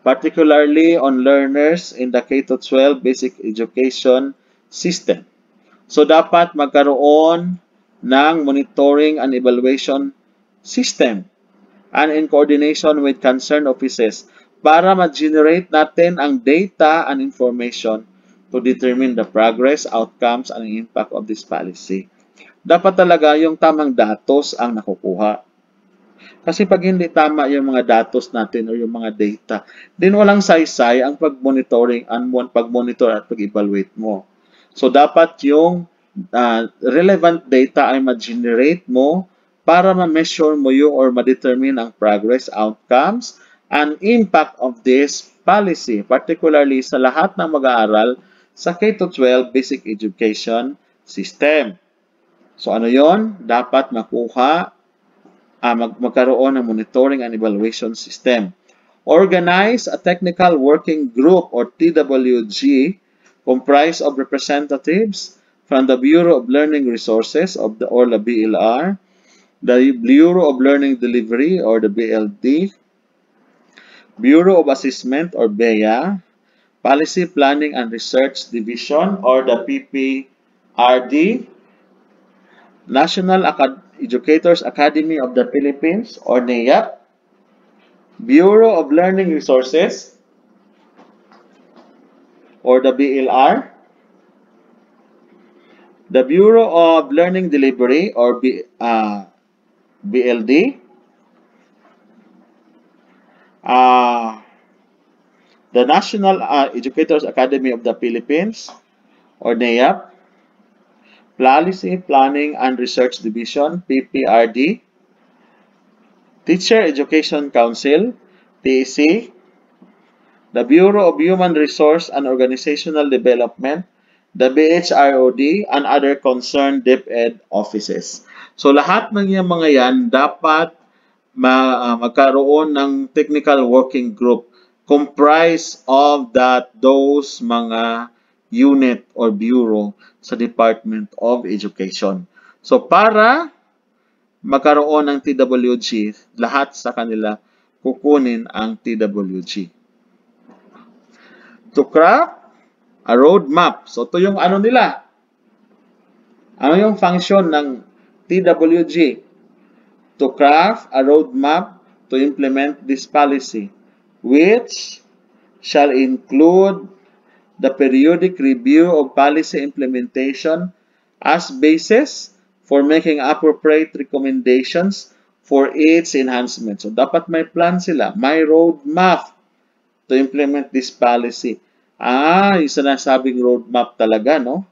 particularly on learners in the K-12 basic education system. So, dapat magkaroon ng monitoring and evaluation system and in coordination with concerned offices para ma-generate natin ang data and information to determine the progress, outcomes, and impact of this policy. Dapat talaga yung tamang datos ang nakukuha. Kasi pag hindi tama yung mga datos natin o yung mga data, din walang saysay ang pag-monitor at pag-evaluate mo. So, dapat yung relevant data ay ma-generate mo para ma-measure mo yung or ma-determine ang progress, outcomes, and impact of this policy, particularly sa lahat ng mag-aaral sa K-12 basic education system. So, ano yon? Dapat magkaroon ng monitoring and evaluation system. Organize a technical working group or TWG comprised of representatives from the Bureau of Learning Resources or the BLR, the Bureau of Learning Delivery or the BLD, Bureau of Assessment or BEA, Policy Planning and Research Division or the PPRD, National Educators Academy of the Philippines or NEAP, Bureau of Learning Resources or the BLR, the Bureau of Learning Delivery or BLD, the National Educators Academy of the Philippines or NEAP, Policy Planning and Research Division, PPRD, Teacher Education Council, TEC, the Bureau of Human Resource and Organizational Development, the BHROD, and other concerned DepEd offices. So lahat ng yung mga yan dapat magkaroon ng technical working group comprised of those mga unit or bureau sa Department of Education. So para magkaroon ng TWG, lahat sa kanila kukunin ang TWG. To craft a roadmap. So ito yung ano nila. Ano yung function ng TWG? To craft a roadmap to implement this policy, which shall include the periodic review of policy implementation as basis for making appropriate recommendations for its enhancement. So, dapat may plan sila, may roadmap to implement this policy. Yung sinasabing roadmap talaga, no?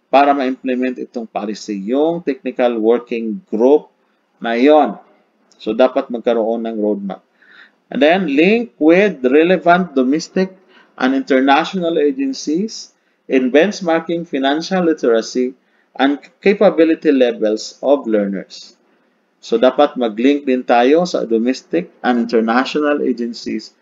Para ma-implement itong policy. Yung technical working group na yon. So, dapat magkaroon ng roadmap. And then, link with relevant domestic and international agencies in benchmarking financial literacy and capability levels of learners. So, dapat mag-link din tayo sa domestic and international agencies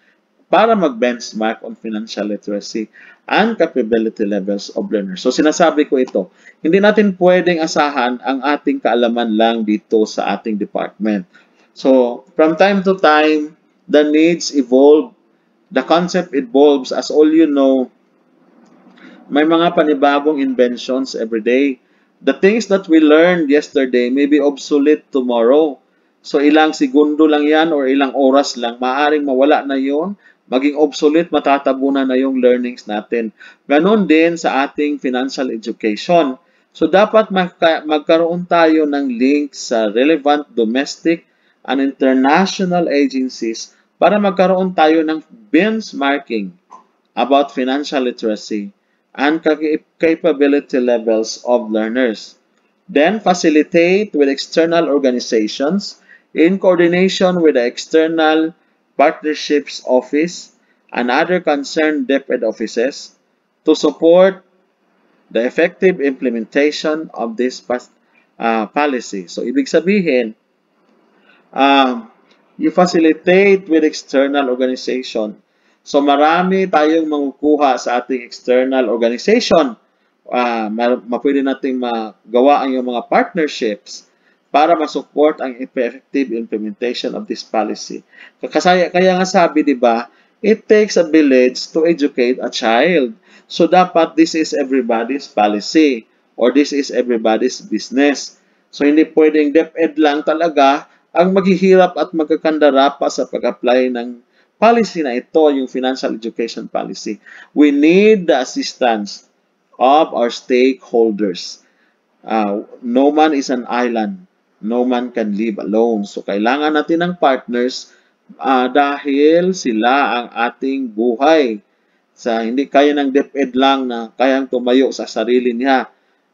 para mag-benchmark on financial literacy and capability levels of learners. So, sinasabi ko ito, hindi natin pwedeng asahan ang ating kaalaman lang dito sa ating department. So, from time to time, the needs evolve, the concept evolves. As all you know, may mga panibagong inventions every day. The things that we learned yesterday may be obsolete tomorrow. So, ilang segundo lang yan or ilang oras lang, maaaring mawala na yon, maging obsolete, matatabunan na yung learnings natin. Ganon din sa ating financial education. So, dapat magkaroon tayo ng link sa relevant domestic and international agencies para magkaroon tayo ng benchmarking about financial literacy and capability levels of learners. Then, facilitate with external organizations in coordination with the External Partnerships Office and other concerned DepEd offices to support the effective implementation of this policy. So, ibig sabihin, you facilitate with external organization. So, marami tayong makukuha sa ating external organization. Pwede nating magawa ang yung mga partnerships para ma-support ang effective implementation of this policy. Kaya nga sabi, di ba, it takes a village to educate a child. So, dapat this is everybody's policy or this is everybody's business. So, hindi pwedeng DepEd lang talaga ang maghihirap at magkakandara pa sa pag-apply ng policy na ito, yung financial education policy. We need the assistance of our stakeholders. No man is an island. No man can live alone. So, kailangan natin ng partners dahil sila ang ating buhay. Hindi kaya ng DepEd lang na kayang tumayo sa sarili niya.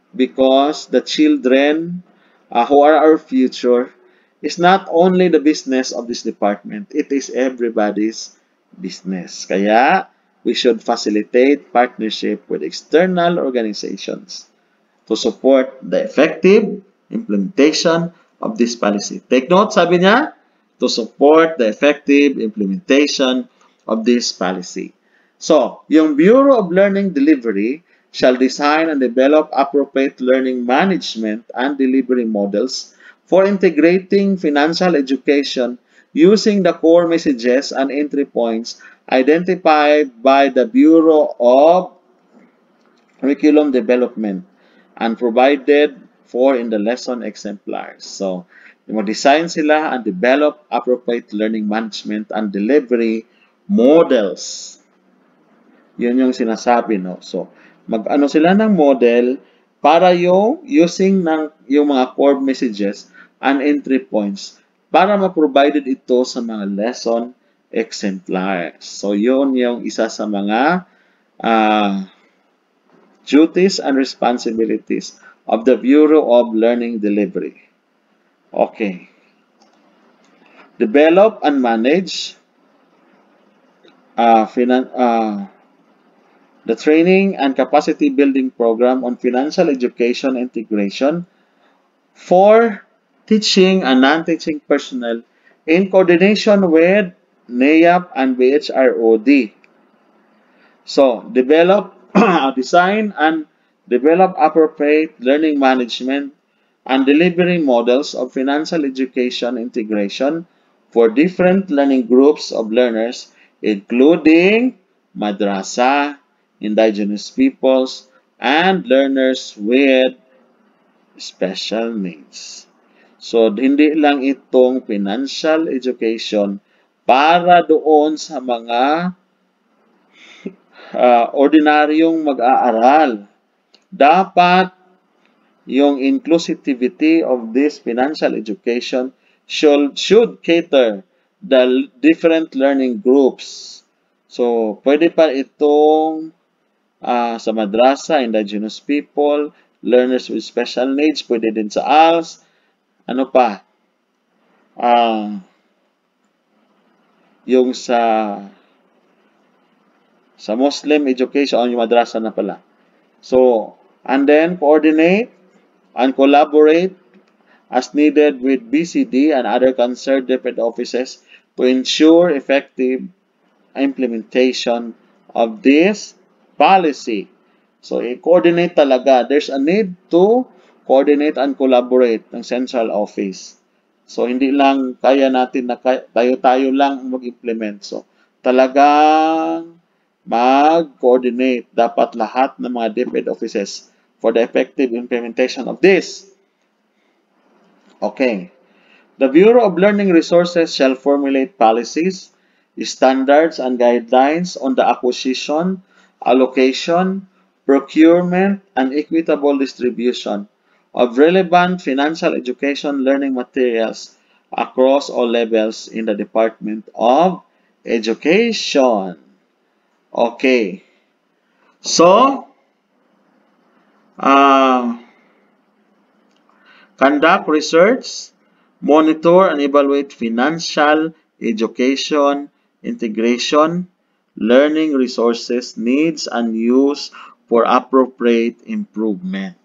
Because the children who are our future is not only the business of this department. It is everybody's business. Kaya, we should facilitate partnership with external organizations to support the effective implementation of this policy. Take note, sabi niya, to support the effective implementation of this policy. So, yung Bureau of Learning Delivery shall design and develop appropriate learning management and delivery models for integrating financial education using the core messages and entry points identified by the Bureau of Curriculum Development and provided for in the lesson exemplars. So, mag-design sila and develop appropriate learning management and delivery models. Yun yung sinasabi, no? So, mag-ano sila ng model para yung using ng yung mga core messages and entry points para ma-provided ito sa mga lesson exemplars. So, yun yung isa sa mga duties and responsibilities of the Bureau of Learning Delivery. Okay. Develop and manage the training and capacity building program on financial education integration for teaching and non-teaching personnel in coordination with NEAP and BHROD. So, design and develop appropriate learning management and delivery models of financial education integration for different learning groups of learners, including madrasa, indigenous peoples, and learners with special needs. So, hindi lang itong financial education para doon sa mga ordinaryong mag-aaral. Dapat yung inclusivity of this financial education should cater the different learning groups. So, pwede pa itong sa madrasa, indigenous people, learners with special needs, pwede din sa ALS. Ano pa? Yung sa Muslim education, yung madrasa na pala. So, and then coordinate and collaborate as needed with BCD and other concerned DepEd offices to ensure effective implementation of this policy. So, i-coordinate talaga. There's a need to coordinate and collaborate ng central office. So, hindi lang kaya natin na tayo-tayo lang mag-implement. So, talagang mag-coordinate dapat lahat ng mga DepEd offices for the effective implementation of this. Okay. The Bureau of Learning Resources shall formulate policies, standards, and guidelines on the acquisition, allocation, procurement, and equitable distribution of relevant financial education learning materials across all levels in the Department of Education. Okay. So, conduct research, monitor and evaluate financial education integration, learning resources, needs, and use for appropriate improvement.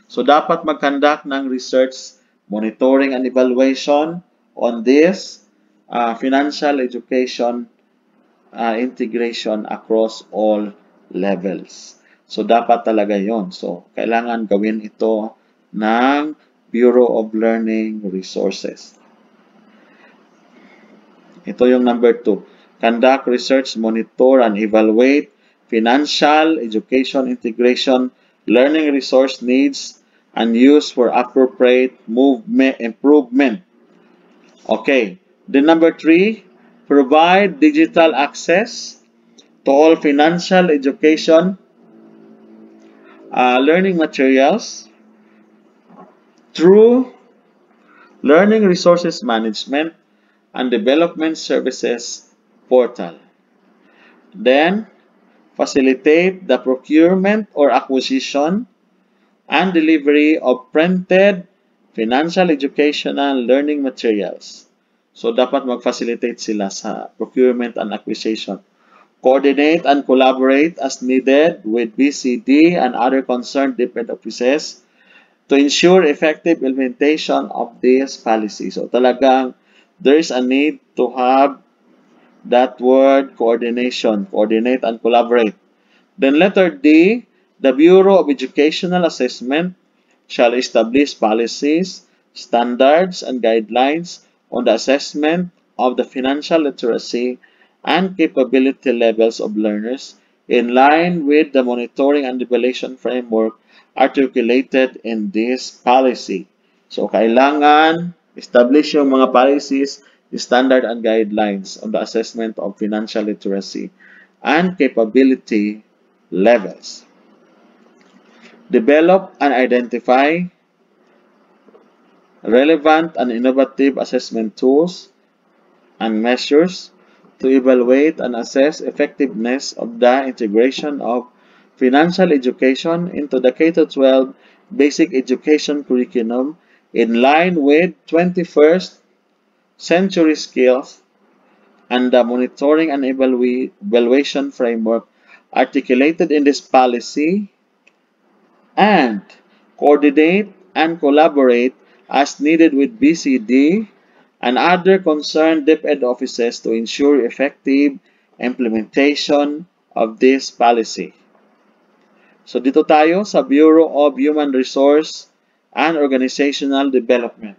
So, dapat mag-conduct ng research, monitoring, and evaluation on this financial education integration across all levels. So, dapat talaga yon. So, kailangan gawin ito ng Bureau of Learning Resources. Ito yung number 2. Conduct research, monitor, and evaluate financial education integration, learning resource needs, and use for appropriate improvement. Okay. Then number 3, provide digital access to all financial education learning materials through Learning Resources Management and Development Services portal. Then, facilitate the procurement or acquisition and delivery of printed financial educational learning materials. So, dapat mag-facilitate sila sa procurement and acquisition. Coordinate and collaborate as needed with BCD and other concerned DepEd offices to ensure effective implementation of this policy. So, talagang there is a need to have that word coordination, coordinate and collaborate. Then letter D, the Bureau of Educational Assessment shall establish policies, standards, and guidelines on the assessment of the financial literacy and capability levels of learners in line with the monitoring and evaluation framework articulated in this policy. So, kailangan establish yung mga policies, standard and guidelines on the assessment of financial literacy and capability levels. Develop and identify relevant and innovative assessment tools and measures to evaluate and assess effectiveness of the integration of financial education into the K-12 basic education curriculum in line with 21st century skills and the monitoring and evaluation framework articulated in this policy, and coordinate and collaborate as needed with BCD and other concerned DepEd offices to ensure effective implementation of this policy. So dito tayo sa Bureau of Human Resource and Organizational Development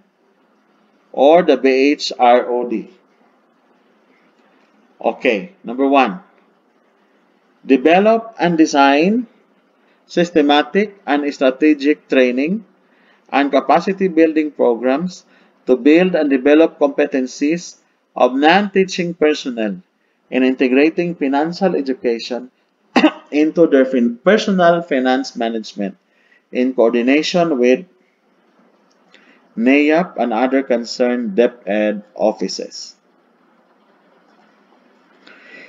or the BHROD. Okay, number 1. Develop and design systematic and strategic training and capacity building programs to build and develop competencies of non-teaching personnel in integrating financial education into their personal finance management in coordination with NAYAP and other concerned DepEd offices.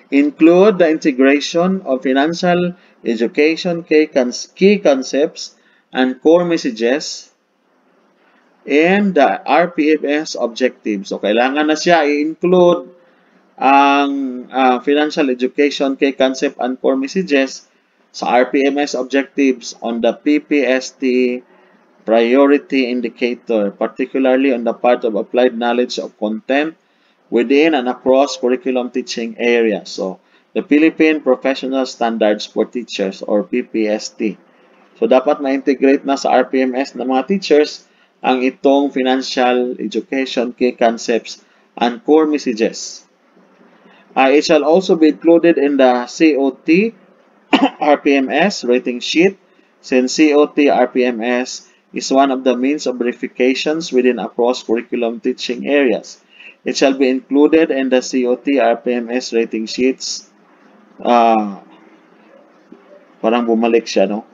Include the integration of financial education key concepts and core messages in the RPMS objectives. So, kailangan na siya i-include ang financial education key concept and core messages sa RPMS objectives on the PPST priority indicator, particularly on the part of applied knowledge of content within and across curriculum teaching areas. So, the Philippine Professional Standards for Teachers or PPST. So, dapat ma-integrate na sa RPMS ng mga teachers ang itong financial education key concepts and core messages. It shall also be included in the COT RPMS rating sheet, since COT RPMS is one of the means of verifications within across curriculum teaching areas. It shall be included in the COT RPMS rating sheets. Parang bumalik siya, no?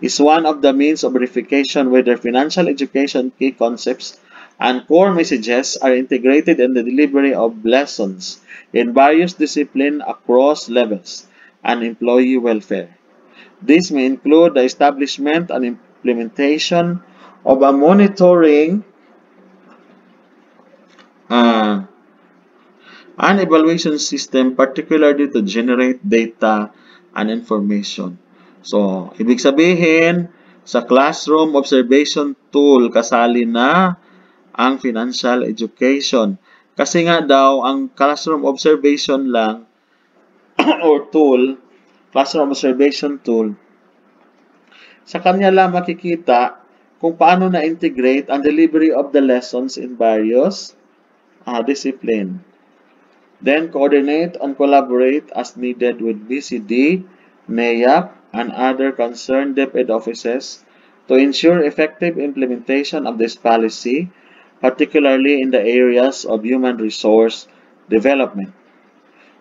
Is one of the means of verification whether financial education key concepts and core messages are integrated in the delivery of lessons in various disciplines across levels and employee welfare. This may include the establishment and implementation of a monitoring an evaluation system, particularly to generate data and information. So, ibig sabihin, sa classroom observation tool, kasali na ang financial education. Kasi nga daw, ang classroom observation lang, or tool, classroom observation tool, sa kanya lang makikita kung paano na-integrate ang delivery of the lessons in various discipline. Then, coordinate and collaborate as needed with BCD, NAYAP, and other concerned DepEd offices to ensure effective implementation of this policy, particularly in the areas of human resource development.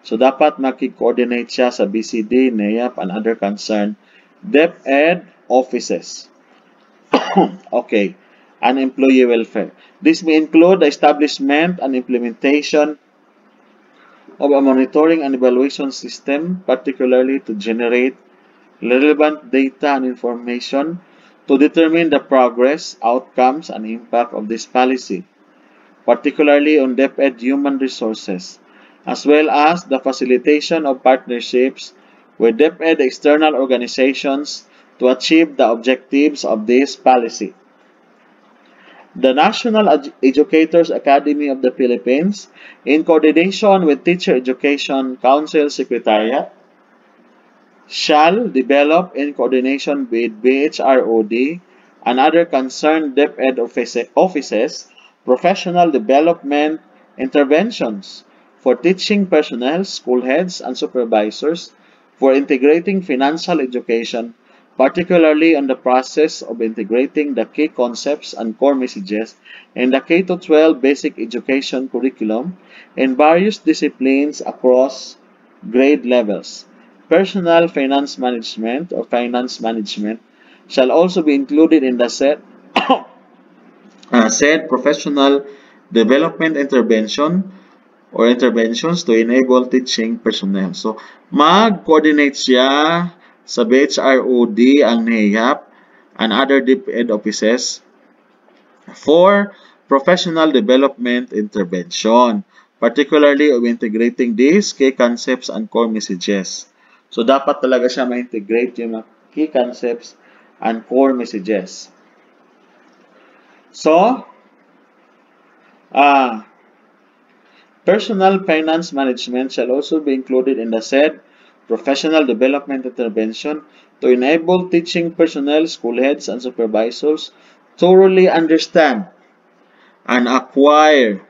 So, dapat makikoordinate siya sa BCD, NAYAP, and other concerned DepEd offices. Okay. And employee welfare. This may include the establishment and implementation of a monitoring and evaluation system, particularly to generate relevant data and information to determine the progress, outcomes, and impact of this policy, particularly on DepEd human resources, as well as the facilitation of partnerships with DepEd external organizations to achieve the objectives of this policy. The National Educators Academy of the Philippines, in coordination with Teacher Education Council Secretariat, shall develop in coordination with BHROD and other concerned DepEd offices professional development Interventions for teaching personnel, school heads, and supervisors for integrating financial education, particularly on the process of integrating the key concepts and core messages in the K-12 basic education curriculum in various disciplines across grade levels. Personal finance management or finance management shall also be included in the said professional development intervention or interventions to enable teaching personnel. So, mag-coordinate siya sa BHROD, ang NEHAP, and other DepEd offices for professional development intervention, particularly of integrating these key concepts and core messages. So, dapat talaga siya ma-integrate yung mga key concepts and core messages. So, personal finance management shall also be included in the said professional development intervention to enable teaching personnel, school heads, and supervisors thoroughly understand and acquire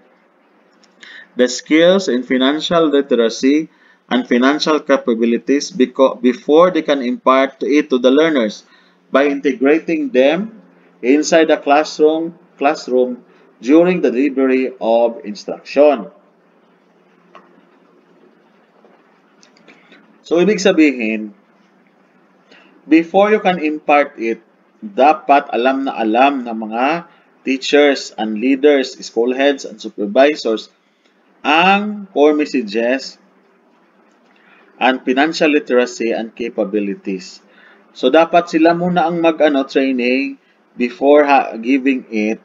the skills in financial literacy and financial capabilities before they can impart it to the learners by integrating them inside the classroom during the delivery of instruction. So, ibig sabihin, before you can impart it, dapat alam na alam ng mga teachers and leaders, school heads, and supervisors ang core messages and financial literacy and capabilities. So, dapat sila muna ang training before giving it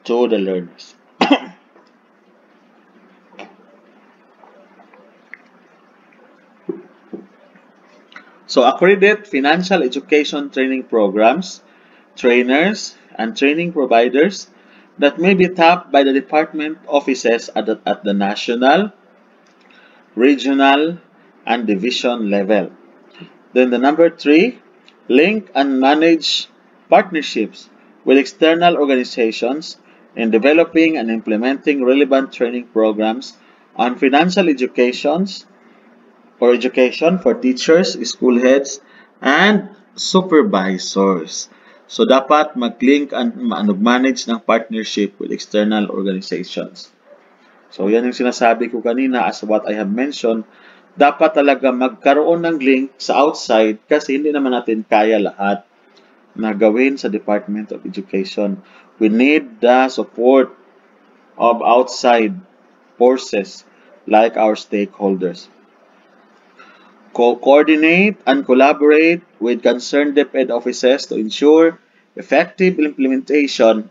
to the learners. So, accredit financial education training programs, trainers, and training providers that may be tapped by the department offices at the national, regional, and division level. Then the number 3, link and manage partnerships with external organizations in developing and implementing relevant training programs on financial education for teachers, school heads, and supervisors. So, dapat mag-link and manage ng partnership with external organizations. So, yan yung sinasabi ko kanina as what I have mentioned. Dapat talaga magkaroon ng link sa outside kasi hindi naman natin kaya lahat na gawin sa Department of Education. We need the support of outside forces like our stakeholders. Coordinate and collaborate with concerned DepEd offices to ensure effective implementation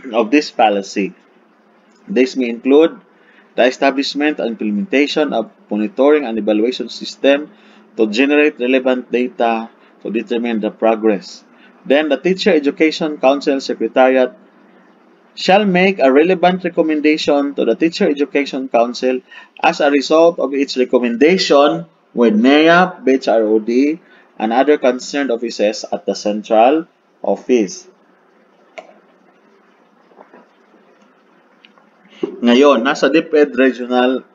of this policy. This may include the establishment and implementation of monitoring and evaluation system to generate relevant data to determine the progress. Then the Teacher Education Council Secretariat shall make a relevant recommendation to the Teacher Education Council as a result of its recommendation with NEAP, BHROD, and other concerned offices at the central office. Ngayon, nasa DepEd regional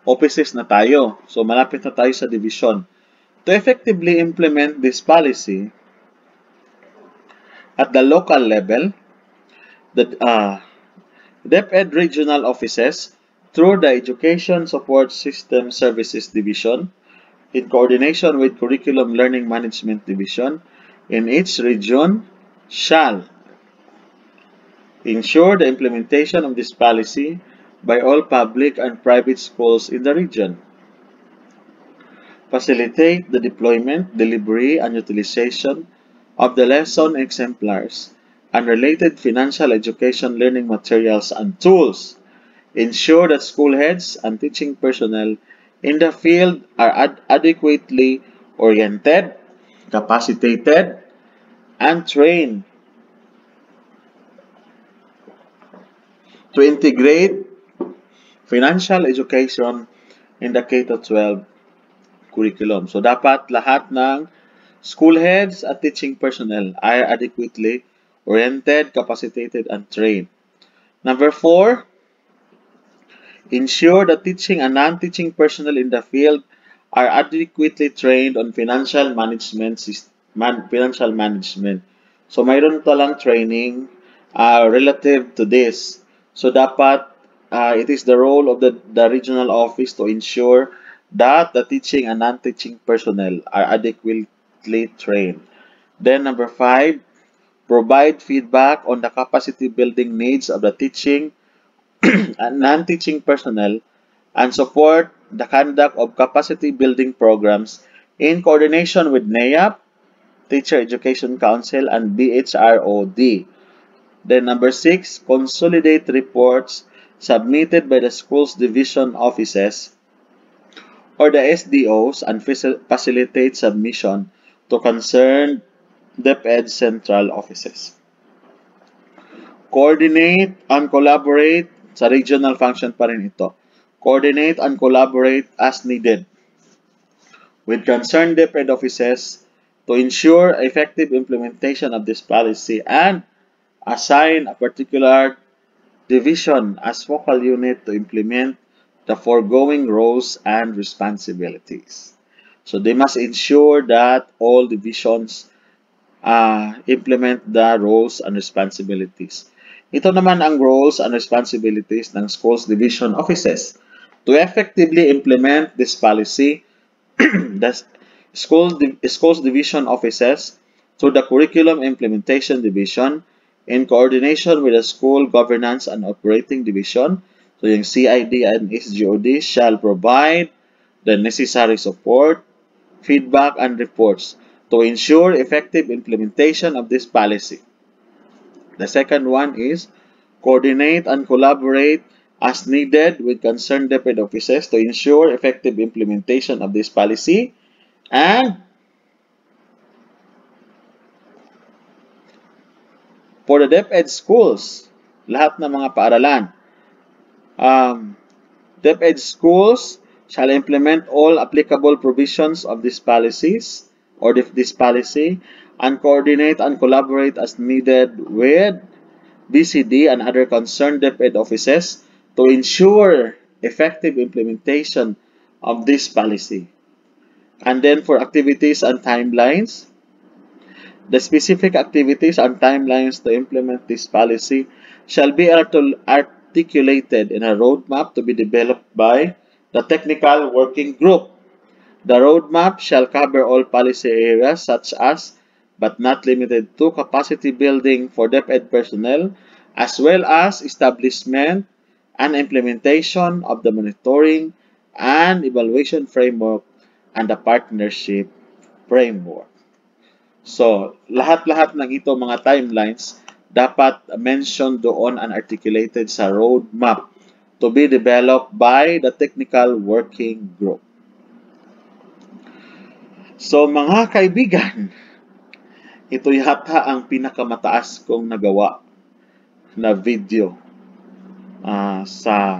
offices na tayo. So, malapit na tayo sa division. To effectively implement this policy at the local level, the DepEd regional offices through the Education Support System Services Division, in coordination with Curriculum Learning Management Division, in each region shall ensure the implementation of this policy by all public and private schools in the region. Facilitate the deployment, delivery, and utilization of the lesson exemplars and related financial education learning materials and tools. Ensure that school heads and teaching personnel in the field are adequately oriented, capacitated, and trained to integrate financial education in the K-12 curriculum. So, dapat lahat ng school heads at teaching personnel are adequately oriented, capacitated, and trained. Number 4, ensure that teaching and non-teaching personnel in the field are adequately trained on financial management. So mayroon talang training relative to this. So dapat it is the role of the regional office to ensure that the teaching and non-teaching personnel are adequately trained. Then number 5, provide feedback on the capacity building needs of the teaching and non-teaching personnel and support the conduct of capacity building programs in coordination with NAEAP, Teacher Education Council, and BHROD. Then number 6, consolidate reports submitted by the school's division offices or the SDOs and facilitate submission to concerned DepEd central offices. Coordinate and collaborate sa regional function pa rin ito. Coordinate and collaborate as needed with concerned DepEd offices to ensure effective implementation of this policy and assign a particular division as focal unit to implement the foregoing roles and responsibilities. So they must ensure that all divisions implement the roles and responsibilities. Ito naman ang roles and responsibilities ng schools division offices. To effectively implement this policy, the schools division offices through the curriculum implementation division in coordination with the school governance and operating division, so yung CID and SGOD shall provide the necessary support, feedback, and reports to ensure effective implementation of this policy. The second one is coordinate and collaborate as needed with concerned DepEd offices to ensure effective implementation of this policy. And for the DepEd schools, lahat ng mga paaralan, DepEd schools shall implement all applicable provisions of these policies or this policy and coordinate and collaborate as needed with BCD and other concerned DepEd offices to ensure effective implementation of this policy. And then for activities and timelines, the specific activities and timelines to implement this policy shall be articulated in a roadmap to be developed by the technical working group. The roadmap shall cover all policy areas such as, but not limited to, capacity building for DepEd personnel, as well as establishment and implementation of the monitoring and evaluation framework and the partnership framework. So, lahat-lahat ng ito mga timelines dapat mentioned doon and articulated sa roadmap to be developed by the technical working group. So, mga kaibigan, ito yata ang pinakamataas kong nagawa na video. Sa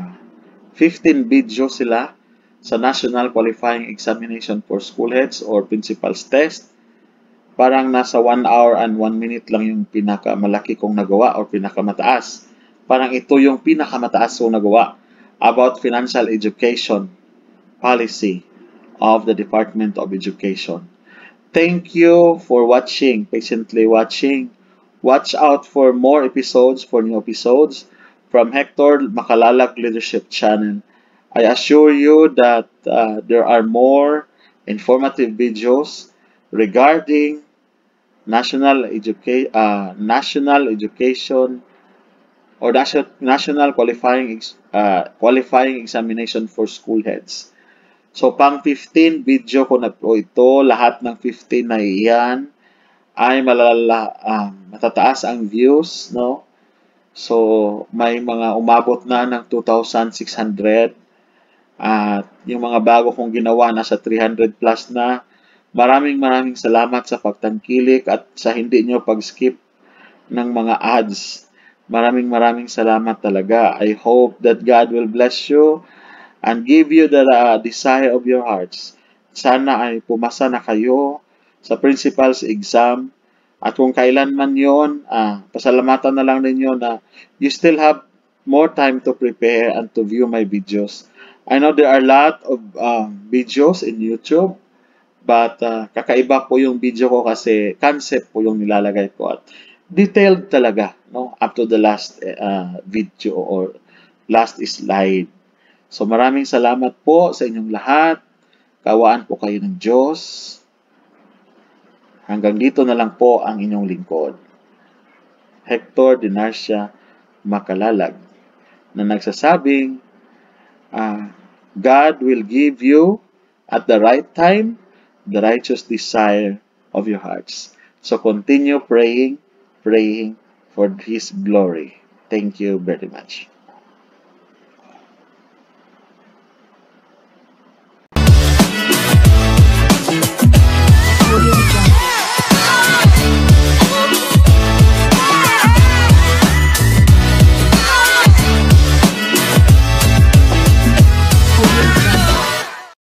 15 video sila sa National Qualifying Examination for School Heads or Principals Test. Parang nasa 1 hour and 1 minute lang yung pinakamalaki kong nagawa or pinakamataas. Parang ito yung pinakamataas kong nagawa about financial education policy of the Department of Education. Thank you for watching, patiently watching. Watch out for more episodes, for new episodes from hECTOR mACALALAG Leadership Channel. I assure you that there are more informative videos regarding national education or national qualifying examination for school heads. So pang 15 video ko na po ito, lahat ng 15 na iyan ay matataas ang views, no? So may mga umabot na ng 2,600 at yung mga bago kong ginawa nasa 300 plus na. Maraming salamat sa pagtangkilik at sa hindi nyo pag-skip ng mga ads. Maraming salamat talaga. I hope that God will bless you and give you the desire of your hearts. Sana ay pumasa na kayo sa principal's exam. At kung kailan man yon, pasalamatan na lang ninyo na you still have more time to prepare and to view my videos. I know there are a lot of videos in YouTube, but kakaiba po yung video ko kasi concept po yung nilalagay ko at detailed talaga, no? Up to the last video or last slide. So maraming salamat po sa inyong lahat. Kawaan po kayo ng Diyos. Hanggang dito na lang po ang inyong lingkod. Hector Dinarcia Macalalag na nagsasabing, God will give you at the right time the righteous desire of your hearts. So continue praying for His glory. Thank you very much.